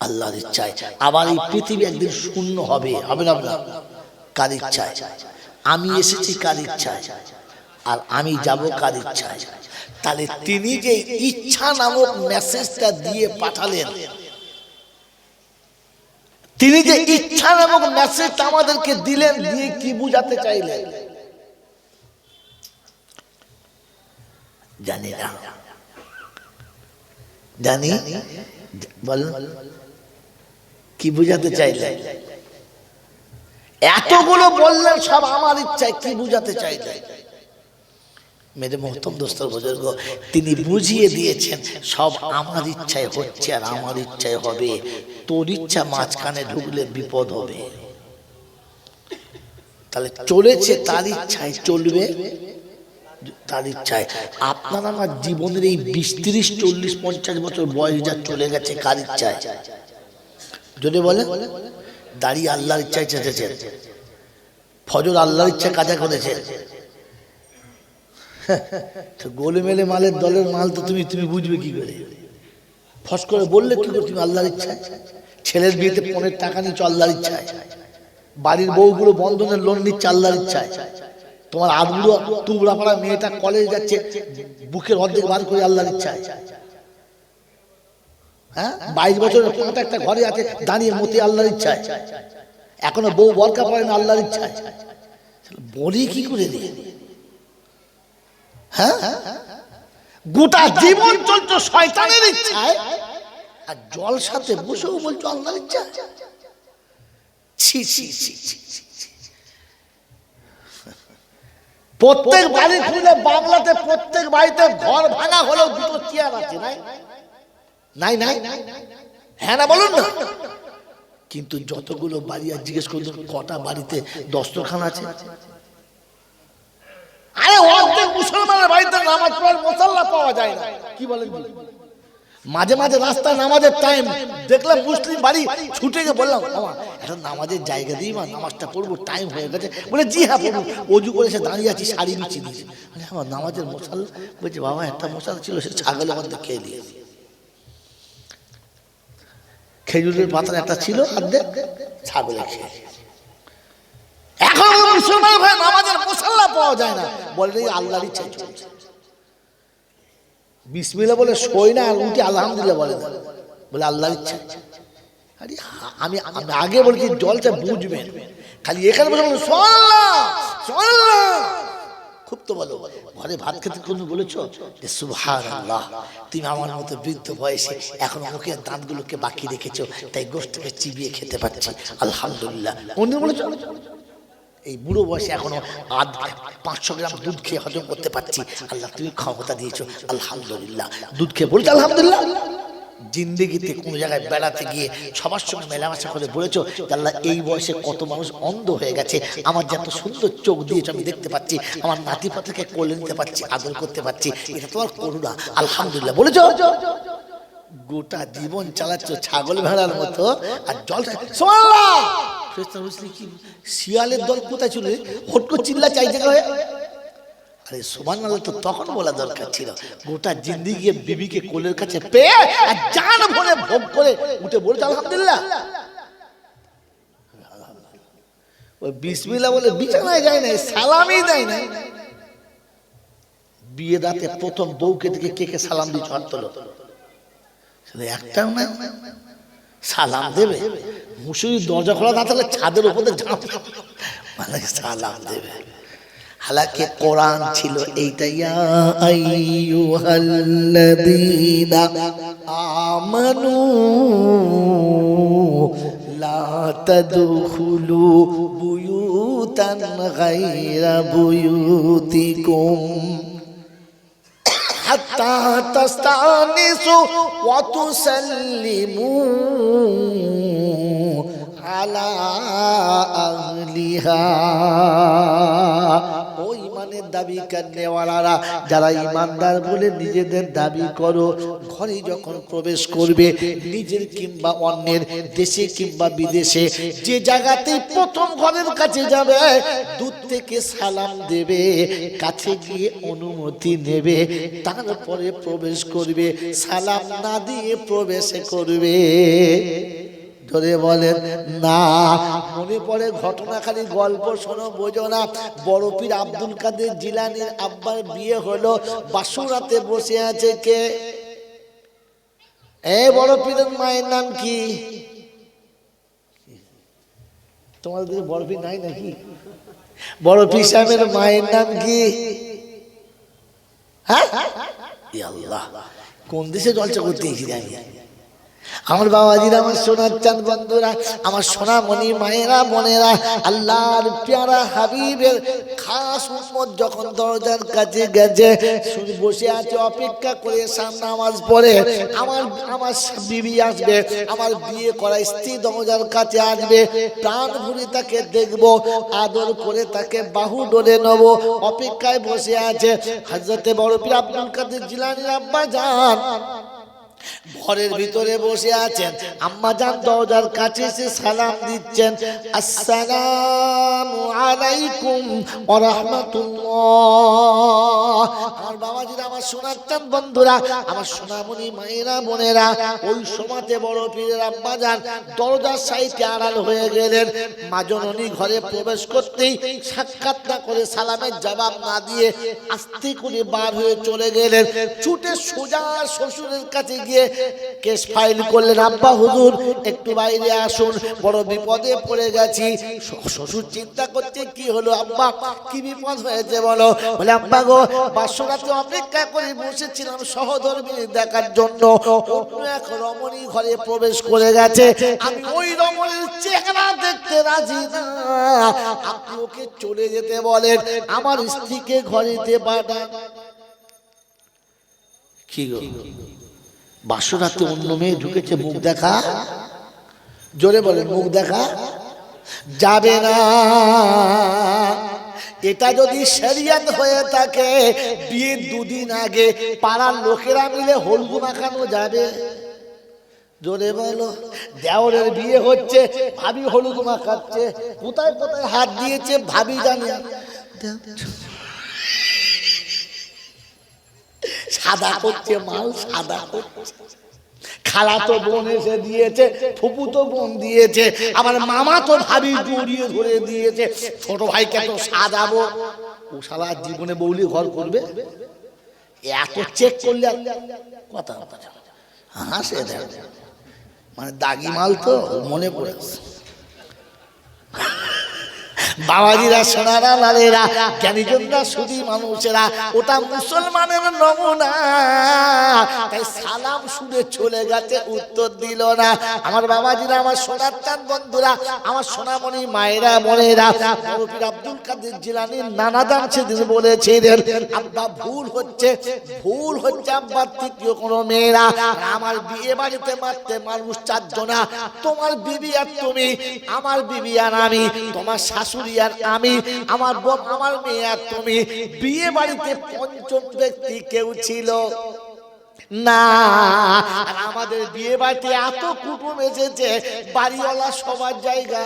আল্লাহর ইচ্ছায়। আবার এই পৃথিবী একদিন শূন্য হবে, হবে না? কার ইচ্ছায়? আমি এসেছি কার ইচ্ছায়, আর আমি যাব কার ইচ্ছায়। তাহলে তিনি যে ইচ্ছা নামক মেসেজটা দিয়ে পাঠালেন, তিনি যে ইচ্ছা নামক মেসেজটা আমাদেরকে দিলেন, দিয়ে কি বুঝাতে চাইলেন? জানি না, জানি বল কি বুঝাতে চাইলেন? এতগুলো বললেন সব আমার ইচ্ছায়, কি বুঝাতে চাইলেন? মেরে মোহতম দোস্তর বুজুর্গ, তিনি বুঝিয়ে দিয়েছেন সব আমার ইচ্ছায় হচ্ছে আর আমার ইচ্ছায় হবে। তোর ইচ্ছা মাঝখানে ঢুকলে বিপদ হবে। তাহলে চলেছে তার ইচ্ছায়, চলবে তার ইচ্ছায়। আপনার আমার জীবনের এই 20, 30, 40, 50 বছর বয়স যা চলে গেছে কার ইচ্ছায়? যদি বলে দাঁড়িয়ে আল্লাহর ইচ্ছায় চেঁচেছেন, ফজর আল্লাহর ইচ্ছা কাজা করেছে, গোলেমেলে মালের দলের মাল তো তুমি বুঝবে কি করে? ফস করে বললে কি করে তুমি আল্লাহর ইচ্ছায়? ছেলের বিয়েতে 15 টাকা নিচ্ছ আল্লাহর ইচ্ছায়, বাড়ির বউগুলো বন্ধনের লোন নিচ্ছে আল্লাহর ইচ্ছায়, তোমার আদগুলো তুবড়া পাড়া মেয়েটা কলেজ যাচ্ছে বুকের অর্ধেক বার করে আল্লাহর ইচ্ছায়। হ্যাঁ, 22 বছরের পাঁটা একটা ঘরে আছে দাঁড়িয়ে মতি আল্লাহর ইচ্ছায়, এখনো বউ বরকা পড়ে না আল্লাহর ইচ্ছায়। বলি কি করে দিয়ে? হ্যাঁ, গোটা জীবন চলতো শয়তানের ইচ্ছায়, আর জলসাতে বসেও বলছো আল্লাহর ইচ্ছা। ছি ছি ছি ছি। প্রত্যেক বাড়ি খুলে বাংলাতে প্রত্যেক বাড়িতে ঘর ভাঙা হলেও দুটো চেয়ার আছে, নাই নাই নাই? হ্যাঁ না বলুন না? কিন্তু যতগুলো বাড়ি আর জিজ্ঞেস করুন কটা বাড়িতে দস্তরখানা আছে? আরে অর্ধেক মুসলমানের বাড়িতে নামাজ পড়ার মুসাল্লা পাওয়া যায় না। কি বলেন? মাঝে মাঝে রাস্তায় নামাজের টাইম দেখলাম মুসলিম বাড়ি, ছুটে গিয়ে বললাম এখন নামাজের জায়গা দিই মা, নামাজটা পড়বো, টাইম হয়ে গেছে। বলে জি হ্যাঁ পড়বো। অজু করে সে দাঁড়িয়ে আছি, শাড়ি বিছিয়ে দিয়েছি। আমার নামাজের মশাল, বলছে বাবা একটা মশাল ছিল সে ছাগলের মধ্যে খেয়ে দিয়েছি। খেজুরের পাতার একটা ছিল অর্ধেক, ছাগলে খেয়ে। এখন মুসলমান ভাই নামাজের মুসাল্লা পাওয়া যায় না, বলে আল্লাহর ইচ্ছা চলছে। বিসমিল্লাহ বলে শোয় না, আর উঠে আলহামদুলিল্লাহ বলে বলে আল্লাহর ইচ্ছা। আরে আমি আগে বলছি জলটা বুঝবেন, খালি এখানে বসে সুবহানাল্লাহ সুবহানাল্লাহ খুব তো বলো। ঘরে ভাত খেতে কোনো বলেছো যে সুবহানাল্লাহ? তুমি আমার মতো বৃদ্ধ বয়সে এখন মুখের দাঁতগুলোকে বাকি রেখেছো, তাই গোশতকে চিবিয়ে খেতে পারছি, আলহামদুলিল্লাহ। অন্য বলেছো এই বুড়ো বয়সে এখনো 500 গ্রাম দুধ খেয়ে হজম করতে পারছি, আল্লাহ তুমি ক্ষমতা দিয়েছো, আলহামদুলিল্লাহ। দুধ খেয়ে বলছো আলহামদুলিল্লাহ। জিন্দেগিতে কোনো জায়গায় বেড়াতে গিয়ে সবার সঙ্গে মেলামেশা করে বলেছো আল্লাহ এই বয়সে কত মানুষ অন্ধ হয়ে গেছে, আমার যত সুন্দর চোখ দিয়েছো আমি দেখতে পাচ্ছি, আমার নাতি পাতিকে কোলে নিতে পারছি, আদর করতে পারছি, এটা তোমার করুণা, আলহামদুলিল্লাহ বলেছো। গোটা জীবন চালাচ্ছ ছাগল ভেড়ার মতো, আর জলটা সুবহানাল্লাহ। কি শিয়ালের দল কোথায় চলে হট করে চিল্লা চাই জায়গা হয়ে? আরে সুবহানাল্লাহ তো তখন বলা দরকার ছিল। গোটা জিন্দেগি বিবিকে কোলের কাছে পেয়ে আর জান ভরে ভোগ করে উঠে বলছে আলহামদুলিল্লাহ। ওই বিসমিল্লাহ বলে বিছানায় যায় না, সালামই দেয় না। বিয়ে দাতে প্রথম বউকে দেখে কে কে সালাম দিয়েছ হাত তোলো? একটাও নাই সালাম দেবে। মুসুরির দরজা খোলা না থাকলে ছাদের উপরে সালাম দেবে। হালাকে কোরআন ছিল এইটা, ইয়া আইয়ুহাল্লাযীনা আমানু লা তাদখুলু বুয়ুতান গায়রা বুয়ুতিকুম হাত্তা তাস্তানিসু ওয়া তুসাল্লিমু আলা আহলিহা। ও ইমানের দাবি করনেওয়ালারা, যারা ইমানদার বলে নিজেদের দাবি করো, ঘরে যখন প্রবেশ করবে নিজের কিংবা অন্যের, দেশে কিংবা বিদেশে, যে জায়গাতে প্রথম ঘরের কাছে যাবে দূর থেকে সালাম দেবে, কাছে গিয়ে অনুমতি নেবে, তারপরে প্রবেশ করবে। সালাম না দিয়ে প্রবেশ করবে ধরে বলেন না। মনে পড়ে ঘটনা, খালি গল্প শোনো বোঝো না। বড় পীর আব্দুল কাদের জিলানীর আব্বার বিয়ে হলো, বাসুরাতে বসে আছে কে? বড় পীরের মায়ের নাম কি? তোমাদের বড় পীর নাই নাকি? বড় পীর সাহেবের মায়ের নাম কি? হ্যাঁ এ আল্লাহ, কোন দেশে জলসা করতে এসেছি আমি? আমার বাবাজিরা, আমার সোনার চাঁদ বন্ধুরা, আমার সোনামণি মায়েরা বোনেরা, আল্লাহর পেয়ারা হাবিবের খাস উম্মত যখন দরজার কাছে গেছে, বসে আছে অপেক্ষা করে সামনে নামাজ পড়ে আমার আমার বিবি আসবে, আমার বিয়ে করা স্ত্রী দরজার কাছে আসবে, প্রাণ ভরে তাকে দেখবো, আদর করে তাকে বাহু ডলে নেব, অপেক্ষায় বসে আছে। হযরতে বড় পীর আব্দুল কাদের জিলানীর আব্বা জান ঘরের ভিতরে বসে আছেন। আম্মা জান দরজার কাছে এসে সালাম দিচ্ছেন, আসসালামু আলাইকুম ওয়া রাহমাতুল্লাহ। আমার বাবাজিরা, আমার সোনার চাঁদ বন্ধুরা, আমার সোনামণি মায়েরা বোনেরা, ওই সময়তে বড় পীরের আম্মা জান দরজার সাইডে আড়াল হয়ে গেলেন। মা জননী ঘরে প্রবেশ করতেই সাক্ষাৎ না করে, সালামের জবাব না দিয়ে আস্তে করে বার হয়ে চলে গেলেন। ছুটে সোজা শ্বশুরের কাছে গিয়ে কেস ফাইল করলেন, আব্বা হুজুর একটু বাইরে আসুন, বড় বিপদে পড়ে গেছি। শ্বশুর চিন্তা করছে, কি হলো আব্বা, কি বিপদ হয়েছে বলো? বলে, আব্বা গো, বাসরাতে অপেক্ষা করে বসেছিলাম সহধর্মিনী দেখার জন্য, অন্য এক রমণী ঘরে প্রবেশ করে গেছে, আমি ওই রমণীর চেহারা দেখতে রাজি না, আপনি ওকে চলে যেতে বলেন, আমার স্ত্রীকে ঘরেতে পাঠান। কি গো, বাসরাতে অন্য মেয়ে ঢুকেছে, মুখ দেখা, জোরে বলেন, মুখ দেখা যাবে না। এটা যদি শরিয়ত হয়ে থাকে, বিয়ের দুদিন আগে পাড়ার লোকেরা মিলে হলদু মাখানো যাবে? জোরে বলো। দেওরের বিয়ে হচ্ছে, ভাবি হলুদ মাখাচ্ছে, কোথায় কোথায় হাত দিয়েছে ভাবি জানে, সাদা করছে মাল, সাদা করছে। খালা তো বোন এসে দিয়েছে, ফুপু তো বোন দিয়েছে, আমার মামা তো ভাবি জড়িয়ে ধরে দিয়েছে, ছোট ভাইকে তো সাজাবো। ও শালা জীবনে বউলি ঘর করবে? এত চেক করলে কথা হাসে দেয়, মানে দাগি মাল তো মনে পড়েছে। বাবাজিরা, সোনারা, লালেরা, জ্ঞানীজনরা, সুধী মানুষেরা, ওটা মুসলমানের নমুনা, তাই সালাম শুনে চলে গেছে, উত্তর দিল না। আমার বাবাজিরা, আমার সোনার চাঁদ বন্ধুরা, আমার সোনামণি মায়েরা বোনেরা, বড় পীর আব্দুল কাদের জিলানীর নানা দান সেদিন বলেছিলেন, আব্বা ভুল হচ্ছে, ভুল হচ্ছে আব্বার তৃতীয় কোনো মেয়েরা, আমার বিয়ে বাড়িতে মারতে মানুষ চারজনা, তোমার বিবি আর তুমি, আমার বিবি আর আমি, তোমার শাশুড়ি আর আমি, আমার বোন, আমার মেয়ে আর তুমি, বিয়ে বাড়িতে পঞ্চম ব্যক্তি কেউ ছিল না। আর আমাদের বিয়ে বাড়িতে এত কুটুম এসেছে, বাড়িওয়ালা সবার জায়গা,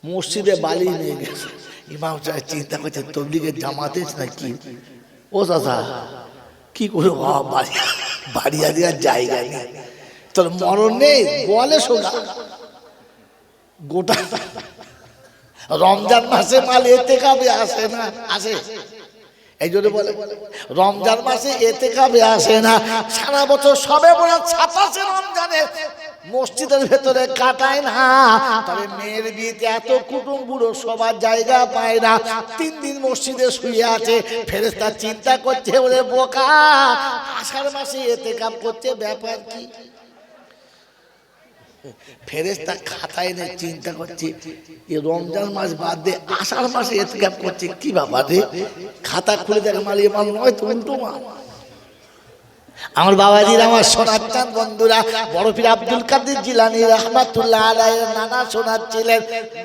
মসজিদে বালি নিয়ে গেছে। ইমাম সাহেব চিন্তা করছে, তবলিগের জামাতে নাকি? ও দাদা, কি করে বাড়ি আর জায়গা নেই, তোর মরণ নেই, বলে শোনা। গোটা রমজান মাসে মাল এতেকাবে আসে না, আসে? এই জন্য বলে রমজান মাসে এতেকাবে আসে না, সারা বছর সবে বরাত 27 রমজানে মসজিদের ভেতরে কাটায় না। তবে মেয়ের বিয়েতে এত কুটুম বুড়ো সবার জায়গা পায় না, 3 দিন মসজিদে শুয়ে আছে। ফেরেশতা চিন্তা করছে, ওরে বোকা, আষাঢ় মাসে এতেকাব করছে, ব্যাপার কি? ফেরেশতা খাতায় নিয়ে চিন্তা করছে, এই রমজান মাস বাদ দিয়ে আষাঢ় মাসে ইতিকাফ করছে, কি ব্যাপার রে? খাতা খুলে দেখে মালিয়ে মাল নয় তো উল্টো মাল। আমার বাবাজির, আমার সোনার চাঁদ বন্ধুরা, বড় পীর আব্দুল কাদের জিলানী রাহমাতুল্লাহ আলাইহির নানা শোনাচ্ছিলেন,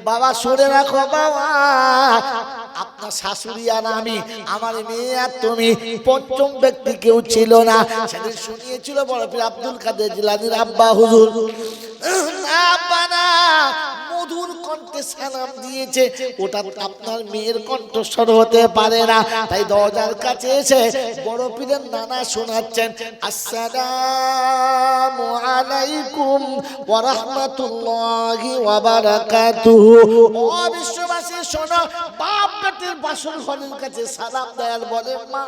বাবা শুনে রাখো বাবা, আপনার শাশুড়ি আর আমি, আমার মেয়ে আর তুমি, পঞ্চম ব্যক্তি কেউ ছিল না। সেদিন শুনিয়েছিল বড় পীর আব্দুল কাদের জিলানীর আব্বা হুজুর, আব্বা না, মধুর কণ্ঠে সালাম দিয়েছে, ওটা আপনার মেয়ের কণ্ঠস্বর হতে পারে না। তাই দরজার কাছে এসে বড় পীরের নানা শোনাচ্ছেন, আসসালামু আলাইকুম ওয়া রাহমাতুল্লাহি ওয়া বারাকাতুহু। ও বিশ্ববাসী শোনো, বাপ বেটির বাসর ঘরের কাছে সালাম দেয়ার বলে, মা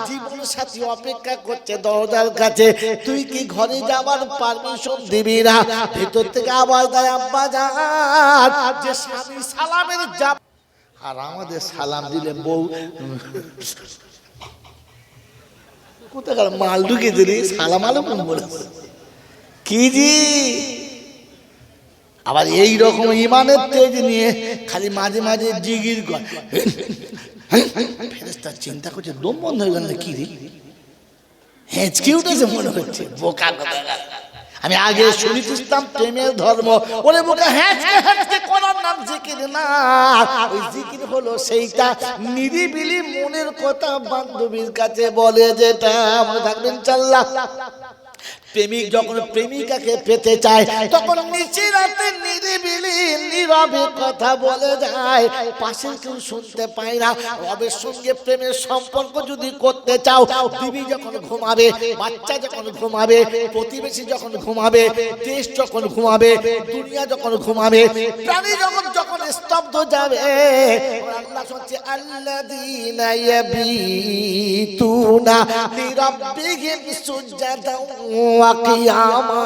জীবন সাথী অপেক্ষা করছে দরজার কাছে, তুই কি ঘরে যাবার পারমিশন দিবি না? ভিতর থেকে আওয়াজ দেয়, আব্বা জান, যে স্বামী সালামের আর আমাদের সালাম দিলে বউ কোথাকার মাল ঢুকে দিলি সালাম আলাইকুম বলে কি জি। আবার এই রকম ইমানের তেজ নিয়ে খালি মাঝে মাঝে জিগির কর, ফেরেশতা চিন্তা করছে দম বন্ধ হয়ে গেল কি রে, হেঁচকি উঠেছে মনে হচ্ছে বোকা কথা। আমি আগে শুনেছিলাম প্রেমের ধর্ম, ওরে বোকা হেঁচকে হেঁচকে করার নাম জিকির না। ওই জিকির হলো সেইটা নিরিবিলি মনের কথা বান্ধবীর কাছে বলে, যেটা মনে থাকবেন ইনশাআল্লাহ। প্রেমিক যখন প্রেমিকাকে পেতে চায় তখন নিচে রাতে নিরিবিলি নীরবে কথা বলে যায়, পাশে কেউ শুনতে পায় না। রবের সঙ্গে প্রেমের সম্পর্ক যদি করতে চাও, বিবি যখন ঘুমাবে, বাচ্চা যখন ঘুমাবে, প্রতিবেশী যখন ঘুমাবে, দেশ যখন ঘুমাবে, দুনিয়া যখন ঘুমাবে, প্রাণী যখন যখন স্তব্ধ যাবে, আল্লাহ বলছে আল্লাযীনা ইয়াবিতুনা লিরাব্বিহিম সুজদান ওয়া কিয়ামা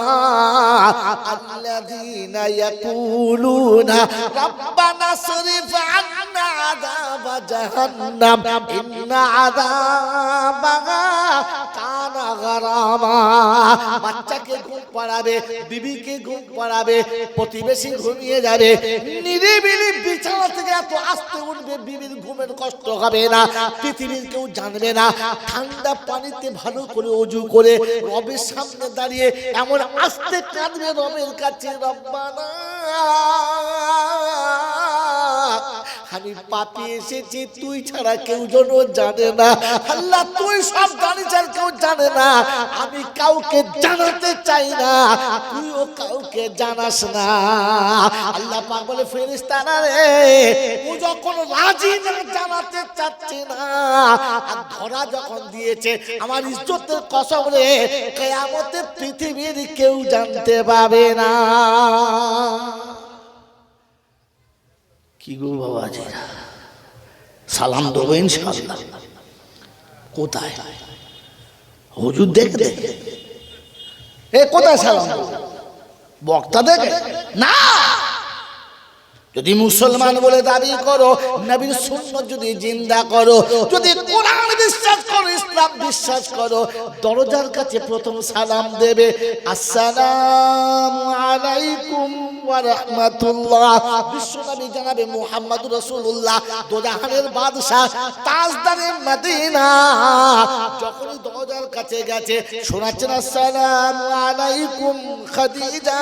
আল্লাযীনা ইয়াকুলুনা রাব্বানা সরিফ আন্না আযাবা জাহান্নাম ইন্না আযাবাহা কানা গারামা। বাচ্চাকে ঘুম পাড়াবে, বিবিকে ঘুম পাড়াবে, প্রতিবেশী ঘুমিয়ে যাবে, নিরিবিলি বিছানা থেকে এত আস্তে উঠবে, বিবির ঘুমের কষ্ট হবে না, পৃথিবীর কেউ জানবে না। ঠান্ডা পানিতে ভালো করে ওযু করে রবের সামনে দাঁড়িয়ে এমন আস্তে কাঁদবে রবের কাছে, রব্বানা আমি পাপী এসেছি, তুই ছাড়া কেউ যেন জানে না। আল্লাহ তুই সব জানিস আর কেউ জানে না, আমি কাউকে জানাতে চাই না, তুইও কাউকে জানাস না। আল্লাহ পাক বলে ফেরেশতারা রে, ও যখন রাজি না জানাতে চাচ্ছে না, আর ধরা যখন দিয়েছে, আমার ইজ্জতের কসম রে, কিয়ামতে পৃথিবীর কেউ জানতে পাবে না। কি গো বাবাজি, সালাম দেবো ইনশাআল্লাহ। কোথায় হুজুর দেখে এ কোথায় সালাম দেবো, বক্তা দেখে না। যদি মুসলমান বলে দাবি করো, নবীর সুন্নাত যদি জিন্দা করো, যদি কোরআন বিশ্বাস করো, ইসলাম বিশ্বাস করো, দরজার কাছে প্রথম সালাম দেবে আসসালামু আলাইকুম ওয়া রাহমাতুল্লাহ। বিশ্বনবী জনাবে মুহাম্মদুর রাসূলুল্লাহ, দোজাহানের বাদশা, তাজদারে মদিনা, যখনই দরজার কাছে গেছে শোনাচ্ছেন আসসালামু আলাইকুম খাদিজা,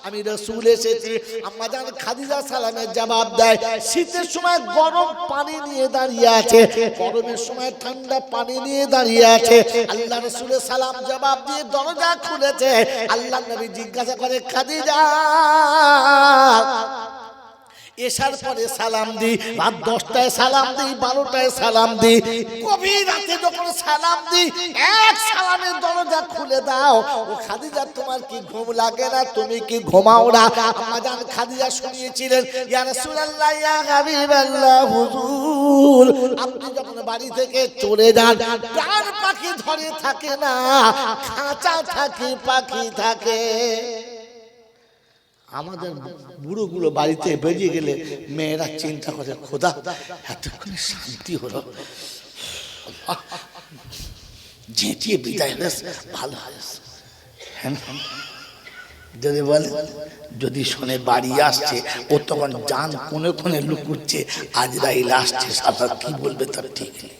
আমি রাসূল এসেছি। আম্মা জান খাদিজা সালামের জবাব দেয়। শীতের সময় গরম পানি নিয়ে দাঁড়িয়ে আছে, গরমের সময় ঠান্ডা পানি নিয়ে দাঁড়িয়ে আছে। আল্লাহ রাসূলের সালাম জবাব দিয়ে দরজা খুলেছে। আল্লাহ নবী জিজ্ঞাসা করে খাদিজা এশার পরে সালাম দি, রাত 10টায় সালাম দি, 12টায় সালাম দি, গভীর রাতে যখন সালাম দি, এক সালামে দরজা খুলে দাও। ও খাদিজা তোমার কি ঘুম লাগে না, তুমি কি ঘুমাও না? আম্মা জান খাদিজা শুনিয়েছিলেন, ইয়া রাসূলুল্লাহ ইয়া হাবিবাল্লাহ হুজুর, আপনি যখন বাড়ি থেকে চলে যান, প্রাণ পাখি ধরে থাকে না, খাঁচা থাকে, পাখি থাকে। আমাদের বুড়োগুলো বাড়িতে বেরিয়ে গেলে মেয়েরা চিন্তা করে, খোদা এতক্ষণে শান্তি হলো, যেটিয়ে বিদায় হয়েছে ভালো হয়েছে। যদি বলে, যদি শোনে বাড়ি আসছে, ও তখন জান কোনে কোনে লুকুচ্ছে, আজরাইল আসছে, সাদা কি বলবে তার ঠিক নেই।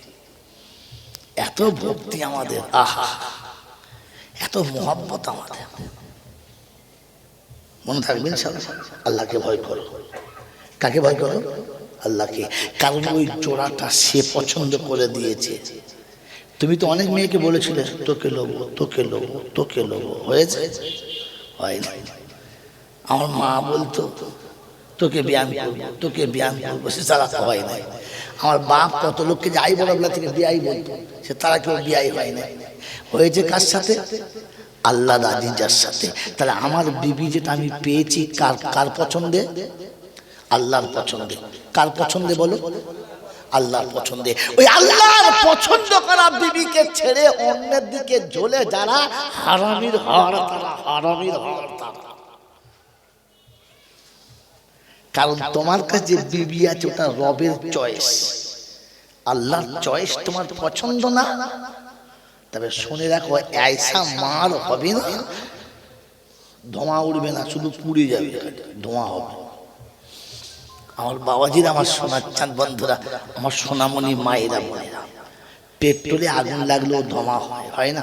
এত ভক্তি আমাদের, আহা, এত মহব্বত আমাদের। মনে থাকবেন আল্লাহকে ভয় করো। কাকে ভয় করো? আল্লাহকে। কারণ ওই জোড়াটা সে পছন্দ করে দিয়েছে। তুমি তো অনেক মেয়েকে বলেছিলে তোকে লোবো, তোকে লোবো, তোকে লোবো, হয়েছে? হয় না। আমার মা বলতো তোকে ব্যায়াম করবো, তোকে ব্যায়াম করবো, সে তারা হয় নাই। আমার বাপ কত লোককে যাই বলা থেকে বিয়াই বলতো, সে তারা কেউ বিয়াই হয় না। হয়েছে কার সাথে? আল্লাহ রাজিজার সাথে। তাহলে আমার বিবি যেটা আমি পেয়েছি কার কার পছন্দে? আল্লাহর পছন্দে। কার পছন্দে বলো? আল্লাহর পছন্দে। ওই আল্লাহর পছন্দ করা বিবিকে ছেড়ে অন্যের দিকে জ্বলে যারা হারামির হার, তারা হারামির হার। তারা কারণ তোমার কাছে বিবি আছে, ওটা রবের চয়েস, আল্লাহর চয়েস তোমার পছন্দ না। তবে শুনে রাখো, ऐसा মার হবে না, ধোঁয়া উড়বে না, শুধু পুড়ে যাবে, ধোঁয়া হবে। আমার বাবাজিরা, আমার সোনার চাঁদ বন্ধুরা, আমার সোনামণি মায়েরা বোনেরা, পেট্রোলে আগুন লাগলেও ধোঁয়া হয়, হয় না?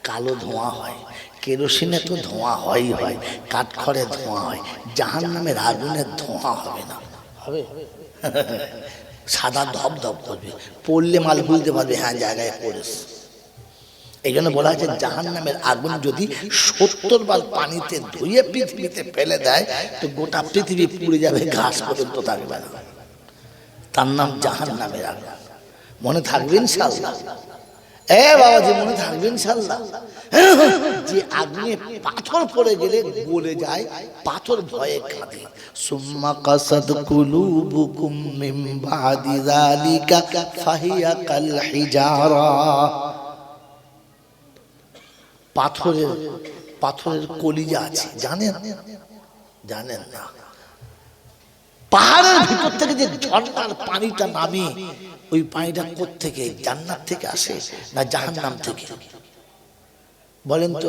কালো ধোঁয়া হয়, কেরোসিনে তো ধোঁয়া হয়ই হয়, কাঠখড়ে ধোঁয়া হয়, জাহান্নামের আগুনের ধোঁয়া হবে না, হবে? সাদা ধবধব করবে, পড়লে মাল বুঝতে পারবে হ্যাঁ জায়গায় পড়েছে। এই জন্য বলা হয়েছে জাহান্নামের আগুন যদি 70 বার পানিতে ধুয়ে পৃথিবীতে ফেলে দেয় তো গোটা পৃথিবী পুড়ে যাবে, ঘাস পর্যন্ত থাকবে না। তার নাম জাহান্নামের আগুন। মনে থাকবে ইনশাআল্লাহ? বাবাজি, মনে থাকবে ইনশাআল্লাহ? যে আগুনে পাথর পড়ে গেলে গলে যায়, পাথর ভয়ে কাঁদে। সুম্মা কাসাদ কুলুবুকুম মিন বাদি যালিকা ফাহিয়া কাল হিজারা। পাথরের কলিজা আছে, জানেন? জানেন না? পাহাড়ের ভিতর থেকে যে ঝর্ণার পানিটা নামে, ওই পানিটা কোত্থেকে? জান্নাত থেকে আসে না জাহান্নাম থেকে? বলেন তো।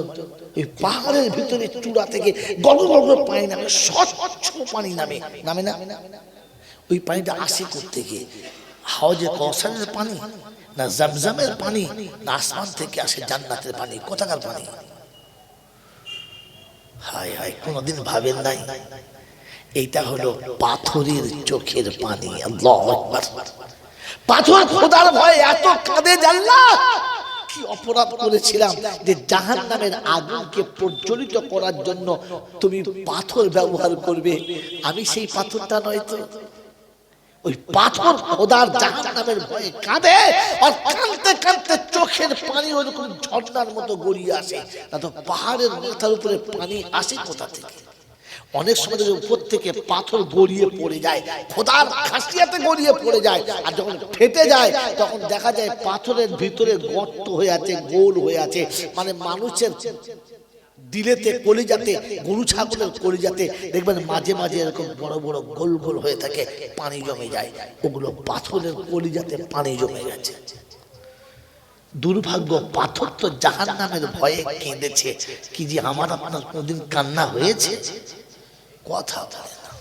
এই পাহাড়ের ভিতরে চূড়া থেকে গড় গড় পানি নামে, স্বচ্ছ পানি নামে, নামে না? ওই পানিটা আসে কোত্থেকে? হাওজে কাউসারের পানি না জমজমের পানি না আসমান থেকে আসে জান্নাতের পানি? কোথাকার পানি? হায় হায়, কোনদিন ভাবেন নাই? এইটা হলো পাথরের চোখের পানি। আল্লাহু আকবার। পাথর খোদার ভয়ে এত কাঁদে, আল্লাহ কি অপরাধ করেছিলাম যে জাহান্নামের আগুনকে প্রজ্বলিত করার জন্য তুমি পাথর ব্যবহার করবে, আমি সেই পাথরটা নয় তো? ওই পাথর খোদার জাহান্নামের ভয়ে কাঁদে, আর কাঁদতে কাঁদতে চোখের পানি ওরকম ঝর্ণার মতো গড়িয়ে আসে। না তো পাহাড়ের মাথার উপরে পানি আসে কোথা থেকে? অনেক সময় উপর থেকে পাথর গড়িয়ে পড়ে যায়, খোদার খাসিয়াতে গড়িয়ে পড়ে যায়, আর যখন ফেটে যায় তখন দেখা যায় পাথরের ভিতরে গর্ত হয়ে আছে, গোল হয়ে আছে। মানে মানুষের দিলেতে, কলিজাতে, গরু ছাগলের কলিজাতে দেখবেন মাঝে মাঝে এরকম বড় বড় গোল গোল হয়ে থাকে, পানি জমে যায়। ওগুলো পাথরের কলিজাতে পানি জমে গেছে। দুর্ভাগ্য, পাথর তো জাহান্নামের ভয়ে কেঁদেছে। কি যে আমার আপনার কোনদিন কান্না হয়েছে? কথা বলে না।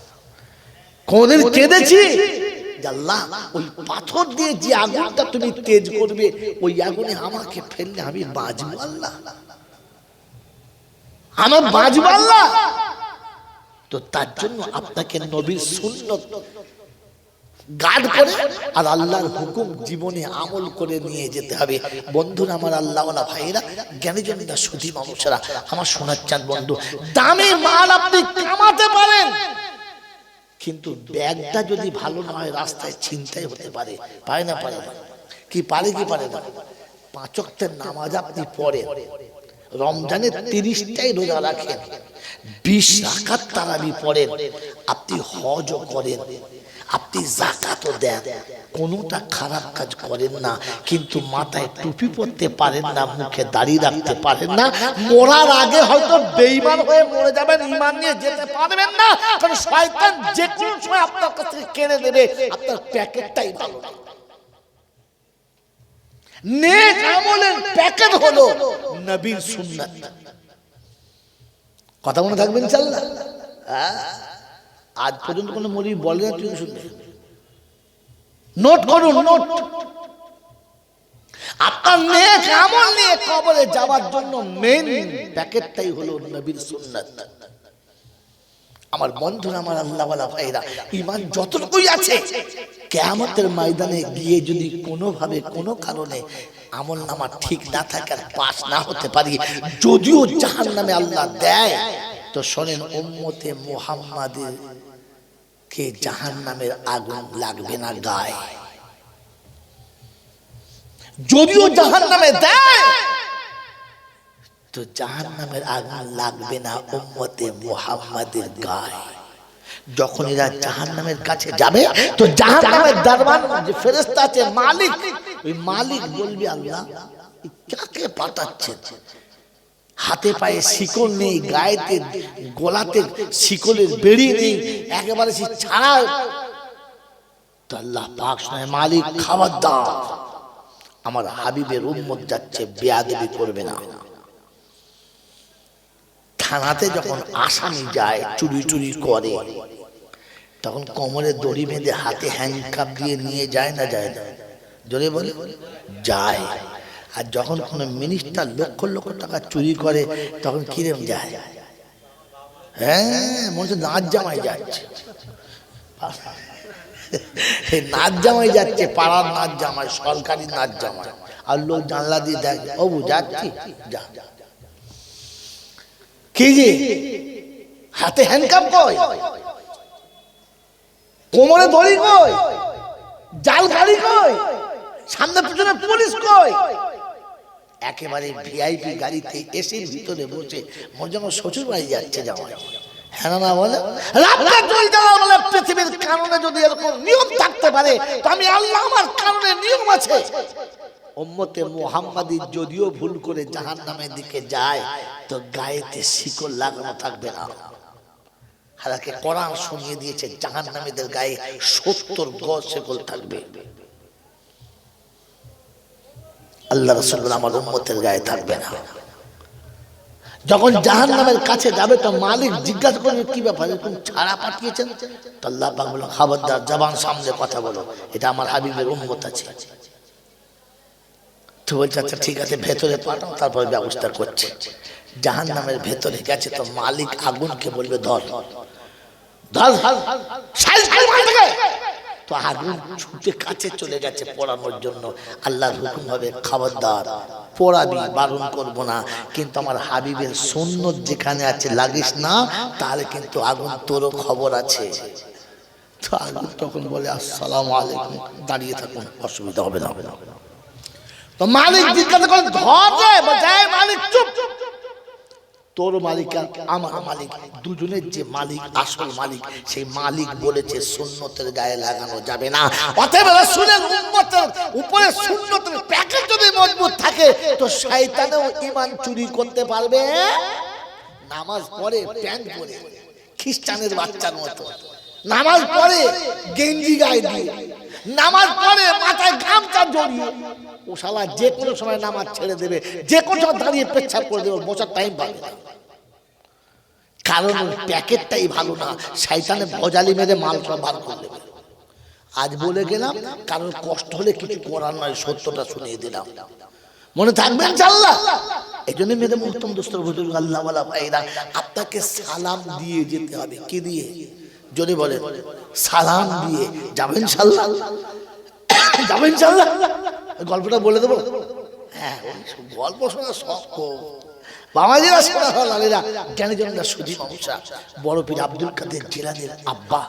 কোনদিন কেঁদেছি? আল্লাহ, ওই পাথর দিয়ে যে আগুনটা তুমি তেজ করবে, ওই আগুনে আমাকে ফেললে আমি বাঁচবো আল্লাহ? আমার বাঁচবো আল্লাহ? তো তার জন্য আপনাকে নবীর সুন্নত গার্ড করে আর আল্লাহর হুকুম জীবনে আমল করে নিয়ে যেতে হবে। বন্ধুরা আমার, আল্লাহওয়ালা ভাইরা, জ্ঞানীজনেরা, সুধী মানুষেরা, আমার সোনার চাঁদ বন্ধু, দামি মাল আপনি কামাতে পারেন, কিন্তু ব্যাগটা যদি ভালো না হয় রাস্তায় ছিনতাই হতে পারে। পারে না? পারে না? কি পারে কি পারে না? 5 ওয়াক্তের নামাজ আপনি পড়েন, রমজানের 30টাই রোজা রাখেন, 20 রাকাত তারাবি পড়েন, আপনি হজও করেন, আপনি যাকাতও দেন, কোনোটা খারাপ কাজ করেন না, কিন্তু মাথায় টুপি পরতে পারেন না, মুখে দাড়ি রাখতে পারেন না, মরার আগে হয়তো বেঈমান হয়ে মরে যাবেন, ঈমান নিয়ে যেতে পারবেন না, কারণ শয়তান যে কোনো সময় আপনার কাছ থেকে কেড়ে নেবে। আপনার প্যাকেটটাই ভালো না। নেক আমলের প্যাকেট হলো নবীর সুন্নাত। কথা মনে থাকবেন ইনশাআল্লাহ? আজ পর্যন্ত কোনো মৌলবি বলে না, তুমি শুনবে, নোট করুন, নোট। আপনার নেক আমল নিয়ে কবরে যাওয়ার জন্য মেন প্যাকেটটাই হলো নবীর সুন্নাত। আমার বন্ধুরা, আমার আল্লাহওয়ালা ভাইরা, ঈমান যতটুকুই আছে, কিয়ামতের ময়দানে গিয়ে যদি কোনোভাবে কোনো কারণে আমল নামা ঠিক না থাকে আর পাস না হতে পারি, যদিও জাহান্নামে আল্লাহ দেয়, তো শোনেন, উম্মতে মুহাম্মাদের কে জাহান্নামের আগুন লাগবে না গায়ে। যদিও জাহান্নামে দেয় তো জাহান্নামের আগুন লাগবে না উম্মতে মুহাম্মাদের গায়ে। যখন এরা জাহান্নামের কাছে যাবে তো জাহান্নামের দরবার যে ফেরেশতা আছে, মালিক, ওই মালিক বলবে, আল্লাহ কাকে পাঠাচ্ছেন? হাতে পায়ে শিকল নেই, গায়েতে গলাতে শিকলের বেড়ি নেই, একেবারে সে ছাড়া। তো আল্লাহ পাক শোনায়, মালিক খবরদার, আমার হাবিবের উম্মত যাচ্ছে, বেয়াদবি করবে না। থানাতে যখন আসামি যায় চুরি টুরি করে, তখন কোমরে দড়ি বেঁধে হাতে হ্যান্ডকাপ দিয়ে নিয়ে যায় না যায় না? জোরে বলে যায়। আর যখন কোনো মিনিস্টার লক্ষ লক্ষ টাকা চুরি করে, তখন কিরম যায়? হ্যাঁ, মনে হচ্ছে নাচ জামাই যাচ্ছে, নাচ জামাই যাচ্ছে, পাড়ার নাচ জামাই, সরকারি নাচ জামাই। আর লোক জানলা দিয়ে দেখে, ও যাচ্ছি, যা। কি যে হাতে হ্যান্ডকাপ কই, কোমরে দড়ি কই, জাল গাড়ি কই, সামনে পিছনে পুলিশ কই? একেবারে ভিআইপি গাড়িতে এসির ভিতরে বসে মনে যেন শ্বশুর বাড়ি যাচ্ছে জামাই। হ্যাঁ না বলে, বলে পৃথিবীর কারণে যদি এরকম নিয়ম থাকতে পারে, তো আমি আল্লাহ, আমার কারণে নিয়ম আছে। উম্মতে মুহাম্মাদি যদিও ভুল করে জাহান্নামের দিকে যায়, তো গায়েতে শিকল লাগানো থাকবে না। হালাকে কোরআন শুনিয়ে দিয়েছে, জাহান্নামীদের গায়ে 70 গজ শিকল থাকবে। আল্লাহ রাসূল বলেন, আমার উম্মতের গায়ে থাকবে না। যখন জাহান্নামের কাছে যাবে, তো মালিক জিজ্ঞাসা করবে, কি ব্যাপার, এরকম ছাড়া পাঠিয়েছেন? তো আল্লাহ পাক বলেন, খবরদার, জবান সামনে কথা বলো, এটা আমার হাবিবের উম্মত আছে। তো বলছে, আচ্ছা ঠিক আছে, ভেতরে পাঠাও, তারপরে ব্যবস্থা করছে। জাহান্নামের ভেতরে গেছে, তো মালিক আগুনকে বলবে, ধর ধর, তো আগুন ছুটে কাছে চলে গেছে পোড়ানোর জন্য। আল্লাহর হুকুম হবে, খবরদার, পোড়াবি, বারণ করবো না, কিন্তু আমার হাবিবের সুন্নত যেখানে আছে লাগিস না, তাহলে কিন্তু আগুন তোরও খবর আছে। তো আগুন তখন বলে, আসসালামু আলাইকুম, দাঁড়িয়ে থাকুন, অসুবিধা হবে না। তো মালিক জিজ্ঞাসা করে, ধর রে, বলছে, মালিক চুপ। তোর মালিক আর আমার মালিক, দুজনের যে মালিক, আসল মালিক, সেই মালিক বলেছে সুন্নতের গায়ে লাগানো যাবে না। অতএব রাসূলের উম্মতের উপরে সুন্নতের প্যাকেজ যদি মজবুত থাকে, তো শয়তানও ঈমান চুরি করতে পারবে। নামাজ পড়ে প্যান্ট পরে, খ্রিস্টানের বাচ্চার মতো নামাজ পড়ে, গেঞ্জি গায়ে দিয়ে নামাজ পড়ে, মাথায় গামছা জড়িয়ে, ও শালা যে কোনো সময় নামাজ ছেড়ে দেবে, যে কোনো সময় দাঁড়িয়ে পেচ্ছাপ করে দেবে, বসার টাইম পাবে না। কারণ প্যাকেটটাই ভালো না, শয়তানে ভজালি মেরে মাল সব বার করে দেবে। আজ বলে গেলাম, কারণ কষ্ট হলে কিছু করার নয়, সত্যটা শুনিয়ে দিলাম, মনে থাকবেন ইনশাআল্লাহ। এই জন্য মেরে মুহতরম দোস্তর বুজুর্গ, আল্লাহওয়ালা ভাইরা, আপনাকে সালাম দিয়ে যেতে হবে। কি দিয়ে? যদি বলেন সালাম দিয়ে যাবেন ইনশাআল্লাহ, যাবেন ইনশাআল্লাহ। গল্পটা বলে দেবো? হ্যাঁ, গল্প শোনা শখ বাবাজিরা, শোনা লালেরা, জ্ঞানী জনরা, সুধী মানুষরা। বড় পীর আব্দুল কাদের জিলানীর আব্বা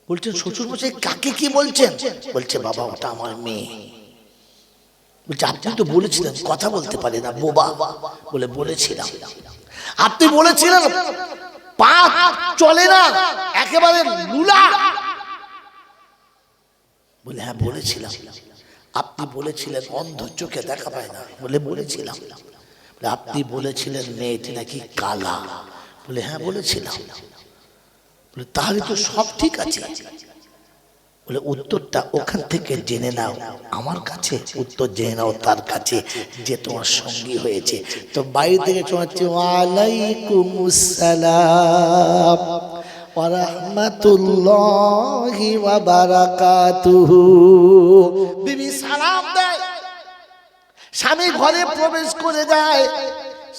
বলছেন, শ্বশুর মশাই কাকে কি বলছেন? বলছে, বাবা ওটা আমার মেয়ে। বলছে, আপনি তো বলেছিলেন কথা বলতে পারে না, বোবা। বলে, বলেছিলাম। আপনি বলেছিলেন পা চলে না, একেবারে লুলা। বলে, হ্যাঁ বলেছিলাম। আপনি বলেছিলেন অন্ধ, চোখে দেখা পায় না। বলে, বলেছিলাম। আপনি বলেছিলেন মেয়েটি নাকি কালা। বলে, হ্যাঁ বলেছিলাম। বলে, তাহলে তো সব ঠিক আছে। বলে, উত্তরটা ওখান থেকে জেনে নাও, আমার কাছে উত্তর জেনে নাও তার কাছে, যে তোমার সঙ্গী হয়েছে। তো বাইরে থেকে শোনাচ্ছে, ওয়ালাইকুমুস সালাম ওয়া রাহমাতুল্লাহি ওয়া বারাকাতুহু। বিবি সালাম দেয়, স্বামী ঘরে প্রবেশ করে যায়,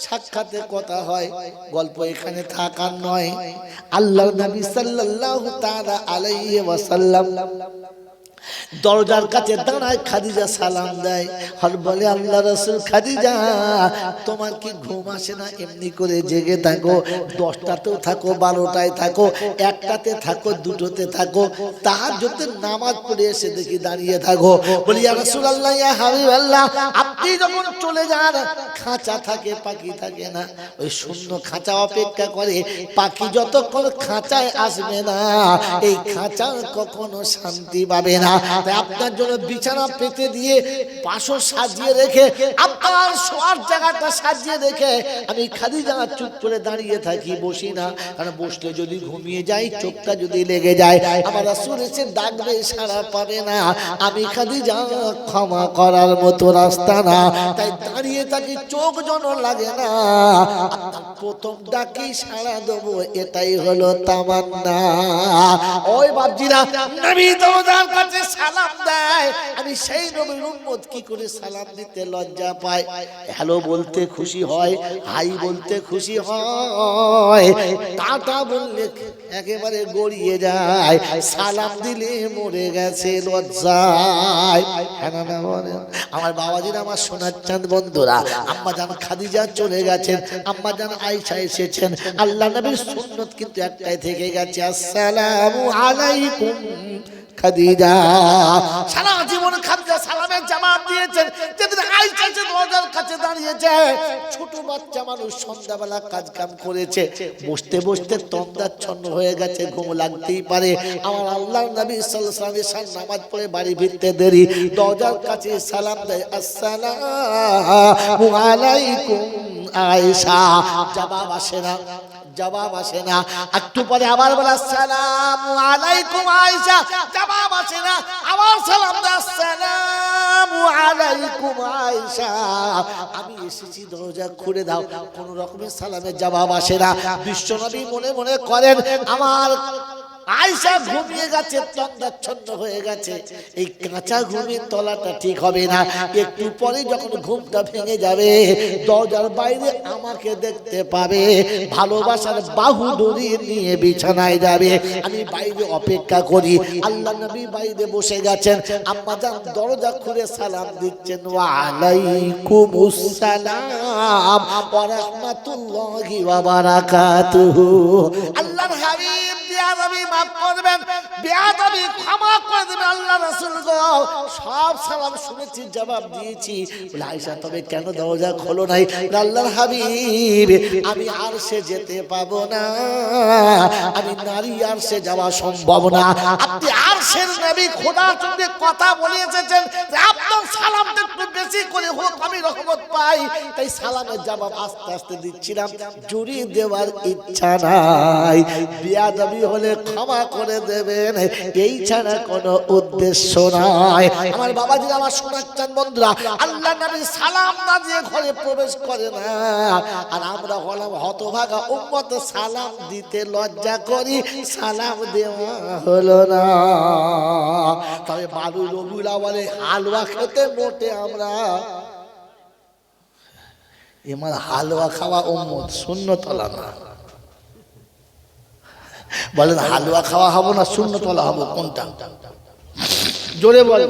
সাক্ষাতে কথা হয়। গল্প এখানে থাকার নয়। আল্লাহর নবী সাল্লাল্লাহু তাআলা আলাইহি ওয়াসাল্লাম দরজার কাছে দাঁড়ায়, খাদিজা সালাম দেয়। আর বলে, আল্লাহ রাসূল, খাদিজা তোমার কি ঘুম আসে না? এমনি করে জেগে থাকো, 10টাতেও থাকো, 12টায় থাকো, 1টাতে থাকো, 2টোতে থাকো, তাহাজ্জুদের নামাজ পড়ে এসে দেখি দাঁড়িয়ে থাকো। বলি, ইয়া রাসূলুল্লাহ, ইয়া হাবিবাল্লাহ, আপনি যখন চলে যান, খাঁচা থাকে, পাখি থাকে না। ওই শূন্য খাঁচা অপেক্ষা করে, পাখি যতক্ষণ খাঁচায় আসবে না, এই খাঁচা কখনো শান্তি পাবে না। তাই আপনার জন্য বিছানা পেতে দিয়ে পাশও সাজিয়ে রেখে আপনার শোয়ার জায়গাটা সাজিয়ে রেখে আমি খাদিজা চুপ করে দাঁড়িয়ে থাকি, বসি না। কারণ বসলে যদি ঘুমিয়ে যাই, চোখটা যদি লেগে যায়, আমার রাসূল এসে ডাকবে, সাড়া পাবে না। আমি খাদিজা ক্ষমা করার মতো রাস্তা না, তাই দাঁড়িয়ে থাকি, চোখ যেন লাগে না। আপনার প্রথম ডাকি সাড়া দেবো, এটাই হলো তামান্না। ওই বাপজিরা, নবী দরজার কাছে সালাম দেয়, আমি সেই নবীর উম্মত কি করে সালাম দিতে লজ্জা পাই? হ্যালো বলতে খুশি হয়, হাই বলতে খুশি হয়, টাটা বললে একেবারে গড়িয়ে যায়, সালাম দিলে মরে গেছে লজ্জায়। আমার বাবাজিরা, আমার সোনার চাঁদ বন্ধুরা, আম্মা জান খাদিজা চলে গেছেন, আম্মা জান আয়েশা এসেছেন। আল্লাহ নবীর সুন্নত কিন্তু একটাই থেকে গেছে, আসসালামু আলাইকুম খাদিজা। সারা জীবন খাদিজা সালামের জবাব দিয়েছেন। যেদিন আয়েশা দরজার কাছে দাঁড়িয়েছে, ছোট বাচ্চা মানুষ, সন্ধ্যাবেলা কাজ কাম করেছে, বসতে বসতে তন্দাচ্ছন্ন হয়ে গেছে, ঘুম লাগতেই পারে। আমার আল্লাহর নবী সাল্লাল্লাহু আলাইহি ওয়াসাল্লাম নামাজ পড়ে বাড়ি ফিরতে দেরি, দরজার কাছে সালাম দেয়, আসসালামু আলাইকুম আয়েশা। জবাব আসে না, জবাব আসে না। একটু পরে আবার বলে, আসসালামু আলাইকুম আয়েশা। জবাব আসে না, আবার সালাম দেয়, আসসালামু আলাইকুম আয়েশা। আমি এসেছি, দরজা খুলে দাও। কোন রকমের সালামের জবাব আসে না। বিশ্বনবী মনে মনে করেন, আমার আয়েশা ঘুমিয়ে গেছে, তন্দাচ্ছন্ন হয়ে গেছে, এই কাঁচা ঘুমের তলাটা ঠিক হবে না। একটু পরে যখন ঘুমটা ভেঙে যাবে, দরজার বাইরে আমাকে দেখতে পাবে, ভালোবাসার বাহু ডরিয়ে নিয়ে বিছানায় যাবে। আমি বাইরে অপেক্ষা করি, আল্লাহ নবী বাইরে বসে গেছেন, আম্মা জান দরজা খুলে সালাম দিচ্ছেন, ওয়া আলাইকুমুস সালাম ওয়া রাহমাতুল্লাহি ওয়া বারাকাতুহু। আল্লাহর হাবিব, বেয়াদবি মাফ করবেন, বেয়াদবি ক্ষমা করে দেবেন আল্লাহ রাসূল গো, সব সালাম শুনেছি, জবাব দিয়েছি। বলে, আয়েশা তবে কেন দরজা খোলো নাই? আল্লাহর হাবিব, আমি আরশে যেতে পাবো না, আমি নারী আরশে যাওয়া সম্ভব না। আপনি আরশের নবী, খোদার সঙ্গে কথা বলে এসেছেন, আপনার সালামটা একটু বেশি করে হোক, আমি রহমত পাই। তাই সালামের জবাব আস্তে আস্তে দিচ্ছিলাম, জুড়ি দেওয়ার ইচ্ছা নাই। বেয়াদবি হলে ক্ষমা করে দেবেন, এই ছাড়া কোনো উদ্দেশ্য নাই। আমার বাবাজিরা, আমার সোনার চাঁদ বন্ধুরা, আল্লাহ নবী সালাম না দিয়ে ঘরে প্রবেশ করে না, আর আমরা হলাম হতভাগা উম্মত, সালাম দিতে লজ্জা করি, সালাম দেওয়া হলো না। তবে বালু রবিউল আউয়ালে হালুয়া খেতে মোটে আমরা, এমার হালুয়া খাওয়া উম্মত, সুন্নত ওয়ালা না। বলেন, হালুয়া খাওয়া হবো না সুন্নত ওয়ালা হবো, কোনটা? জোরে বলেন।